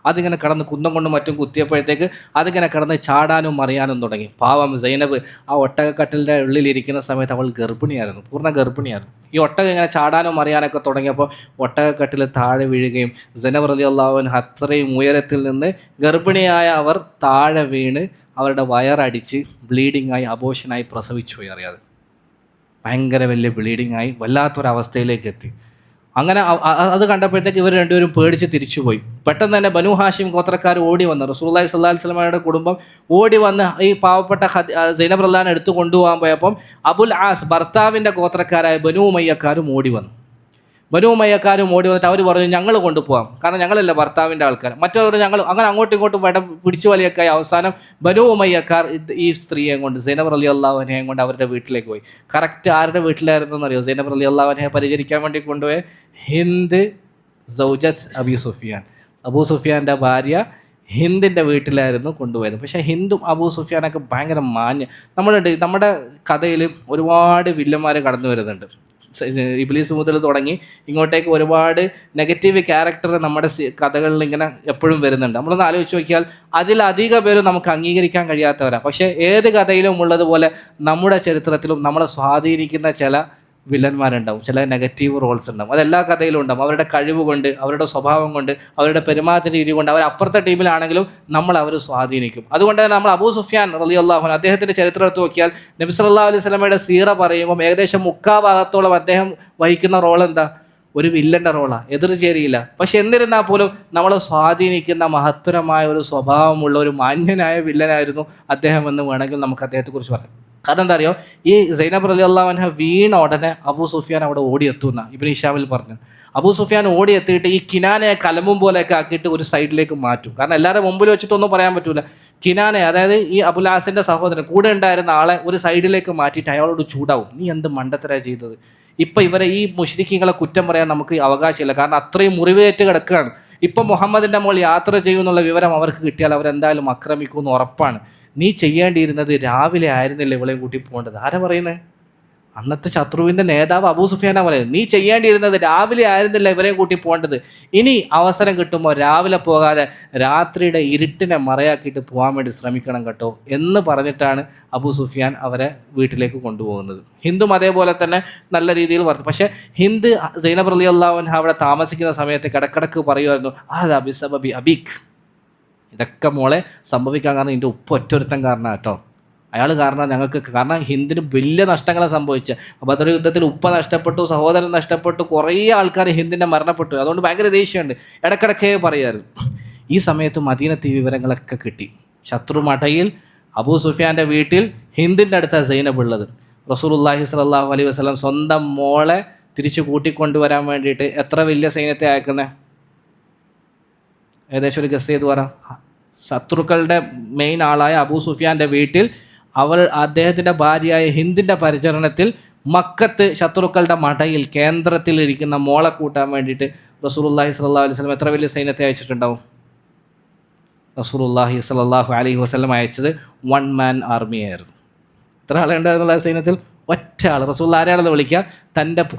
അതിങ്ങനെ കടന്ന് കുന്തം കൊണ്ടും മറ്റും കുത്തിയപ്പോഴത്തേക്ക് അതിങ്ങനെ കടന്ന് ചാടാനും മറിയാനും തുടങ്ങി. പാവം സൈനബ് ആ ഒട്ടകക്കട്ടിലിൻ്റെ ഉള്ളിലിരിക്കുന്ന സമയത്ത് അവൾ ഗർഭിണിയായിരുന്നു, പൂർണ്ണ ഗർഭിണിയായിരുന്നു. ഈ ഒട്ടകം ഇങ്ങനെ ചാടാനും മറിയാനൊക്കെ തുടങ്ങിയപ്പോൾ ഒട്ടകക്കട്ടിൽ താഴെ വീഴുകയും സൈനബ് റളിയല്ലാഹു അൻഹ അത്രയും ഉയരത്തിൽ നിന്ന് ഗർഭിണിയായ അവർ താഴെ വീണ് അവരുടെ വയറടിച്ച് ബ്ലീഡിങ്ങായി അബോഷനായി പ്രസവിച്ചു പോയി. അറിയാതെ ഭയങ്കര വലിയ ബ്ലീഡിങ് ആയി വല്ലാത്തൊരവസ്ഥയിലേക്ക് എത്തി. അങ്ങനെ അത് കണ്ടപ്പോഴത്തേക്ക് ഇവർ രണ്ടുപേരും പേടിച്ച് തിരിച്ചുപോയി. പെട്ടെന്ന് തന്നെ ബനു ഹാഷിം ഗോത്രക്കാർ ഓടി വന്നു. റസൂലുള്ളാഹി സ്വല്ലല്ലാഹു അലൈഹി വസല്ലമയുടെ കുടുംബം ഓടി വന്ന് ഈ പാവപ്പെട്ട സൈനബ് റളിയല്ലാഹു എടുത്തു കൊണ്ടുപോകാൻ പോയപ്പം അബുൽ ആസ് ഭർത്താവിൻ്റെ ഗോത്രക്കാരായ ബനു ഉമയ്യക്കാരും ഓടി വന്നു. ബനു ഉമയ്യക്കാരും ഓടി വന്നിട്ട് അവർ പറഞ്ഞു ഞങ്ങൾ കൊണ്ടുപോകാം, കാരണം ഞങ്ങളല്ല ഭർത്താവിൻ്റെ ആൾക്കാർ. മറ്റവർ ഞങ്ങൾ അങ്ങനെ അങ്ങോട്ടും ഇങ്ങോട്ടും പിടിച്ചു വലിയൊക്കെ അവസാനം ബനു ഉമയ്യക്കാർ ഈ സ്ത്രീയെ കൊണ്ട് സൈനബ് റളിയല്ലാഹു അൻഹയെ കൊണ്ട് അവരുടെ വീട്ടിലേക്ക് പോയി. കറക്റ്റ് ആരുടെ വീട്ടിലായിരുന്നു എന്നറിയോ? സൈനബ് റളിയല്ലാഹു അൻഹയെ പരിചരിക്കാൻ വേണ്ടി കൊണ്ടുപോയ ഹിന്ദ് സൗജത്ത് അബി സുഫിയാൻ, അബൂ സുഫിയാൻ്റെ ഭാര്യ ഹിന്ദിൻ്റെ വീട്ടിലായിരുന്നു കൊണ്ടുപോയത്. പക്ഷേ ഹിന്ദും അബൂ സുഫിയാനൊക്കെ ഭയങ്കര നമ്മുടെ കഥയിൽ ഒരുപാട് വില്ലന്മാർ കടന്നു വരുന്നുണ്ട്. ഇബ്ലീസ് മുതൽ തുടങ്ങി ഇങ്ങോട്ടേക്ക് ഒരുപാട് നെഗറ്റീവ് ക്യാരക്ടർ നമ്മുടെ കഥകളിൽ ഇങ്ങനെ എപ്പോഴും വരുന്നുണ്ട്. നമ്മളൊന്ന് ആലോചിച്ച് നോക്കിയാൽ അതിലധിക പേരും നമുക്ക് അംഗീകരിക്കാൻ കഴിയാത്തവരാണ്. പക്ഷേ ഏത് കഥയിലും ഉള്ളതുപോലെ നമ്മുടെ ചരിത്രത്തിലും നമ്മളെ സ്വാധീനിക്കുന്ന ചില വില്ലന്മാരുണ്ടാവും, ചില നെഗറ്റീവ് റോൾസ് ഉണ്ടാവും. അതെല്ലാ കഥയിലും ഉണ്ടാവും. അവരുടെ കഴിവ് കൊണ്ട്, അവരുടെ സ്വഭാവം കൊണ്ട്, അവരുടെ പെരുമാറ്റ രീതി കൊണ്ട് അവർ അപ്പുറത്തെ ടീമിലാണെങ്കിലും അവർ സ്വാധീനിക്കും. അതുകൊണ്ട് തന്നെ നമ്മൾ അബൂ സുഫിയാൻ റളിയല്ലാഹു അൻഹു അദ്ദേഹത്തിൻ്റെ ചരിത്രം എടുത്ത് നോക്കിയാൽ നബി സല്ലല്ലാഹു അലൈഹി വസല്ലമയുടെ സീറ പറയുമ്പോൾ ഏകദേശം 3/4 ഭാഗത്തോളം അദ്ദേഹം വഹിക്കുന്ന റോൾ എന്താ? ഒരു വില്ലൻ്റെ റോളാണ്, എതിർചേരിയില്ല. പക്ഷെ എന്നിരുന്നാൽ പോലും നമ്മളെ സ്വാധീനിക്കുന്ന മഹത്തരമായ ഒരു സ്വഭാവമുള്ള ഒരു മാന്യനായ വില്ലനായിരുന്നു അദ്ദേഹം എന്ന് വേണമെങ്കിൽ നമുക്ക് അദ്ദേഹത്തെക്കുറിച്ച് പറയാം. കാരണം എന്താ അറിയോ, ഈ സൈനബ് റളിയല്ലാഹു അൻഹ വീണ ഉടനെ അബൂ സുഫിയാൻ അവിടെ ഓടിയെത്തുന്ന ഇബ്നു ഹിശാമിൽ പറഞ്ഞു. അബൂ സുഫിയാൻ ഓടിയെത്തിയിട്ട് ഈ കിനാനയെ കലമ്പും പോലെയൊക്കെ ആക്കിയിട്ട് ഒരു സൈഡിലേക്ക് മാറ്റും. കാരണം എല്ലാവരും മുമ്പിൽ വെച്ചിട്ടൊന്നും പറയാൻ പറ്റൂല. കിനാനെ, അതായത് ഈ അബുൽ ആസിൻ്റെ സഹോദരൻ, കൂടെ ഉണ്ടായിരുന്ന ആളെ ഒരു സൈഡിലേക്ക് മാറ്റിയിട്ട് അയാളോട് ചൂടാവും, നീ എന്ത് മണ്ടത്തരാണ് ചെയ്തത്. ഇപ്പം ഇവരെ ഈ മുശ്രിക്കുകളെ കുറ്റം പറയാൻ നമുക്ക് അവകാശമില്ല, കാരണം അത്രയും മുറിവേറ്റ് കിടക്കുകയാണ്. ഇപ്പം മുഹമ്മദിൻ്റെ മുകളിൽ യാത്ര ചെയ്യുമെന്നുള്ള വിവരം അവർക്ക് കിട്ടിയാൽ അവരെന്തായാലും ആക്രമിക്കുമെന്ന് ഉറപ്പാണ്. നീ ചെയ്യേണ്ടിയിരുന്നത് രാവിലെ ആയിരുന്നില്ല ഇവളെയും കൂട്ടി പോകേണ്ടത്. ആരാ പറയുന്നത്? അന്നത്തെ ശത്രുവിൻ്റെ നേതാവ് അബൂ സുഫിയാനാണ് പറയുന്നത്. നീ ചെയ്യേണ്ടിയിരുന്നത് രാവിലെ ആയിരുന്നില്ല ഇവരെയും കൂട്ടി പോകേണ്ടത്. ഇനി അവസരം കിട്ടുമ്പോൾ രാവിലെ പോകാതെ രാത്രിയുടെ ഇരുട്ടിനെ മറയാക്കിയിട്ട് പോകാൻ വേണ്ടി ശ്രമിക്കണം കേട്ടോ എന്ന് പറഞ്ഞിട്ടാണ് അബൂ സുഫിയാൻ അവരെ വീട്ടിലേക്ക് കൊണ്ടുപോകുന്നത്. ഹിന്ദും അതേപോലെ തന്നെ നല്ല രീതിയിൽ വർത്തി. പക്ഷേ ഹിന്ദ് സൈനബ് റളിയല്ലാഹു അൻഹ അവിടെ താമസിക്കുന്ന സമയത്ത് കിടക്കിടക്ക് പറയുമായിരുന്നു, ആ ബിസബബി അബീഖ്, ഇതൊക്കെ മോളെ സംഭവിക്കാൻ കാരണം എൻ്റെ ഉപ്പ ഒറ്റൊരുത്തൻ കാരണം കേട്ടോ, അയാൾ കാരണം ഞങ്ങൾക്ക്, കാരണം ഹിന്ദിന് വലിയ നഷ്ടങ്ങളാണ് സംഭവിച്ചത്. ബദർ യുദ്ധത്തിൽ ഉപ്പ നഷ്ടപ്പെട്ടു, സഹോദരൻ നഷ്ടപ്പെട്ടു, കുറേ ആൾക്കാർ ഹിന്ദിൻ്റെ മരണപ്പെട്ടു. അതുകൊണ്ട് ഭയങ്കര ദേഷ്യമുണ്ട്, ഇടക്കിടക്കേ പറയായിരുന്നു. ഈ സമയത്ത് മദീനത്ത് ഈ വിവരങ്ങളൊക്കെ കിട്ടി. ശത്രു മടയിൽ അബൂ സുഫിയാൻ്റെ വീട്ടിൽ ഹിന്ദിൻ്റെ അടുത്താണ് സൈനബ് ഉള്ളത്. റസൂലുള്ളാഹി സ്വല്ലല്ലാഹു അലൈഹി വസല്ലം സ്വന്തം മോളെ തിരിച്ചു കൂട്ടിക്കൊണ്ടുവരാൻ വേണ്ടിയിട്ട് എത്ര വലിയ സൈന്യത്തെ അയക്കുന്നത്? ഏകദേശം ഒരു ഗസ് ചെയ്ത് പറ. ശത്രുക്കളുടെ മെയിൻ ആളായ അബൂ സുഫിയാൻ്റെ വീട്ടിൽ അദ്ദേഹത്തിൻ്റെ ഭാര്യയായ ഹിന്ദിൻ്റെ പരിചരണത്തിൽ മക്കത്ത് ശത്രുക്കളുടെ മടയിൽ കേന്ദ്രത്തിൽ ഇരിക്കുന്ന മോളെ കൂട്ടാൻ വേണ്ടിയിട്ട് റസൂലുള്ളാഹി സ്വല്ലല്ലാഹു അലൈഹി വസല്ലം എത്ര വലിയ സൈന്യത്തെ അയച്ചിട്ടുണ്ടാവും? റസൂലുള്ളാഹി സ്വല്ലല്ലാഹു അലൈഹി വസല്ലം അയച്ചത് 1 man ആർമിയായിരുന്നു. എത്ര ആളുണ്ടായിരുന്നുള്ള സൈന്യത്തിൽ? ഒറ്റ ആൾ. റസൂൽ ആരെയാണെന്ന് വിളിക്കുക?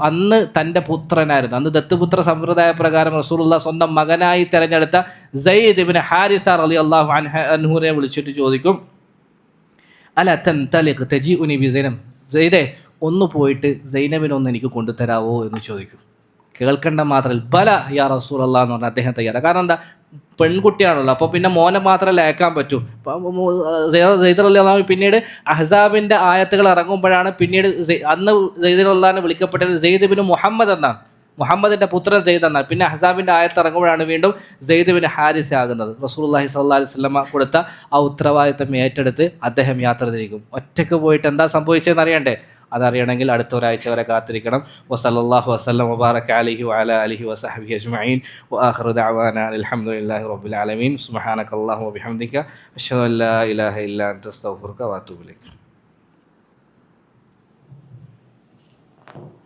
അന്ന് തൻ്റെ പുത്രനായിരുന്നു. അന്ന് ദത്തുപുത്ര സമ്പ്രദായ പ്രകാരം റസൂലുള്ള സ്വന്തം മകനായി തിരഞ്ഞെടുത്ത സയ്യിദ് ഇബ്നു ഹാരിസ റളിയല്ലാഹു അൻഹുവിനെ വിളിച്ചിട്ട് ചോദിക്കും, അല തൻതലിഖ് തജീഉനി ബിസൈനബ്, സയ്യിദേ ഒന്ന് പോയിട്ട് സൈനബിനൊന്ന് എനിക്ക് കൊണ്ടുതരാവോ എന്ന് ചോദിക്കും. കേൾക്കേണ്ട മാത്രമല്ല, ബല യാ റസൂലല്ലാഹ് എന്ന് പറഞ്ഞാൽ അദ്ദേഹം തയ്യാറാണ്. കാരണം എന്താ, പെൺകുട്ടിയാണല്ലോ, അപ്പോൾ പിന്നെ മോനെ മാത്രമല്ല അയക്കാൻ പറ്റൂ. സെയ്ദ് റളിയല്ലാഹു പിന്നീട് അഹ്സാബിൻ്റെ ആയത്തുകൾ ഇറങ്ങുമ്പോഴാണ് പിന്നീട് അന്ന് സെയ്ദ് റളിയല്ലാഹു വിളിക്കപ്പെട്ടത് സെയ്ദ് ബിൻ മുഹമ്മദ് എന്നാണ്, മുഹമ്മദിൻ്റെ പുത്രൻ സെയ്ദ് എന്നാണ്. പിന്നെ അഹ്സാബിൻ്റെ ആയത്ത് ഇറങ്ങുമ്പോഴാണ് വീണ്ടും സെയ്ദ് ബിൻ ഹാരിസ ആകുന്നത്. റസൂലുള്ളാഹി സ്വല്ലല്ലാഹു അലൈഹി വസല്ലമ കൊടുത്ത ആ ഉത്തരവാദിത്തം ഏറ്റെടുത്ത് അദ്ദേഹം യാത്ര തിരിക്കും. ഒറ്റയ്ക്ക് പോയിട്ട് എന്താ സംഭവിച്ചതെന്ന് അറിയണ്ടേ? അതറിയണമെങ്കിൽ അടുത്ത ഒരാഴ്ച വരെ കാത്തിരിക്കണം. വസല്ലല്ലാഹു വസല്ലം വബാറക അലൈഹി വഅലാ ആലിഹി വസഹ്ബിഹി അജ്മഈൻ വആഖിറു ദഅവാനാ അൽഹംദുലില്ലാഹി റബ്ബിൽ ആലമീൻ. സുബ്ഹാനകല്ലാഹു വബിഹംദിക അശ്ഹദു അൻ ലാ ഇലാഹ ഇല്ലാ അൻത അസ്തഗ്ഫിറുക വഅതൂബു ഇലൈക്.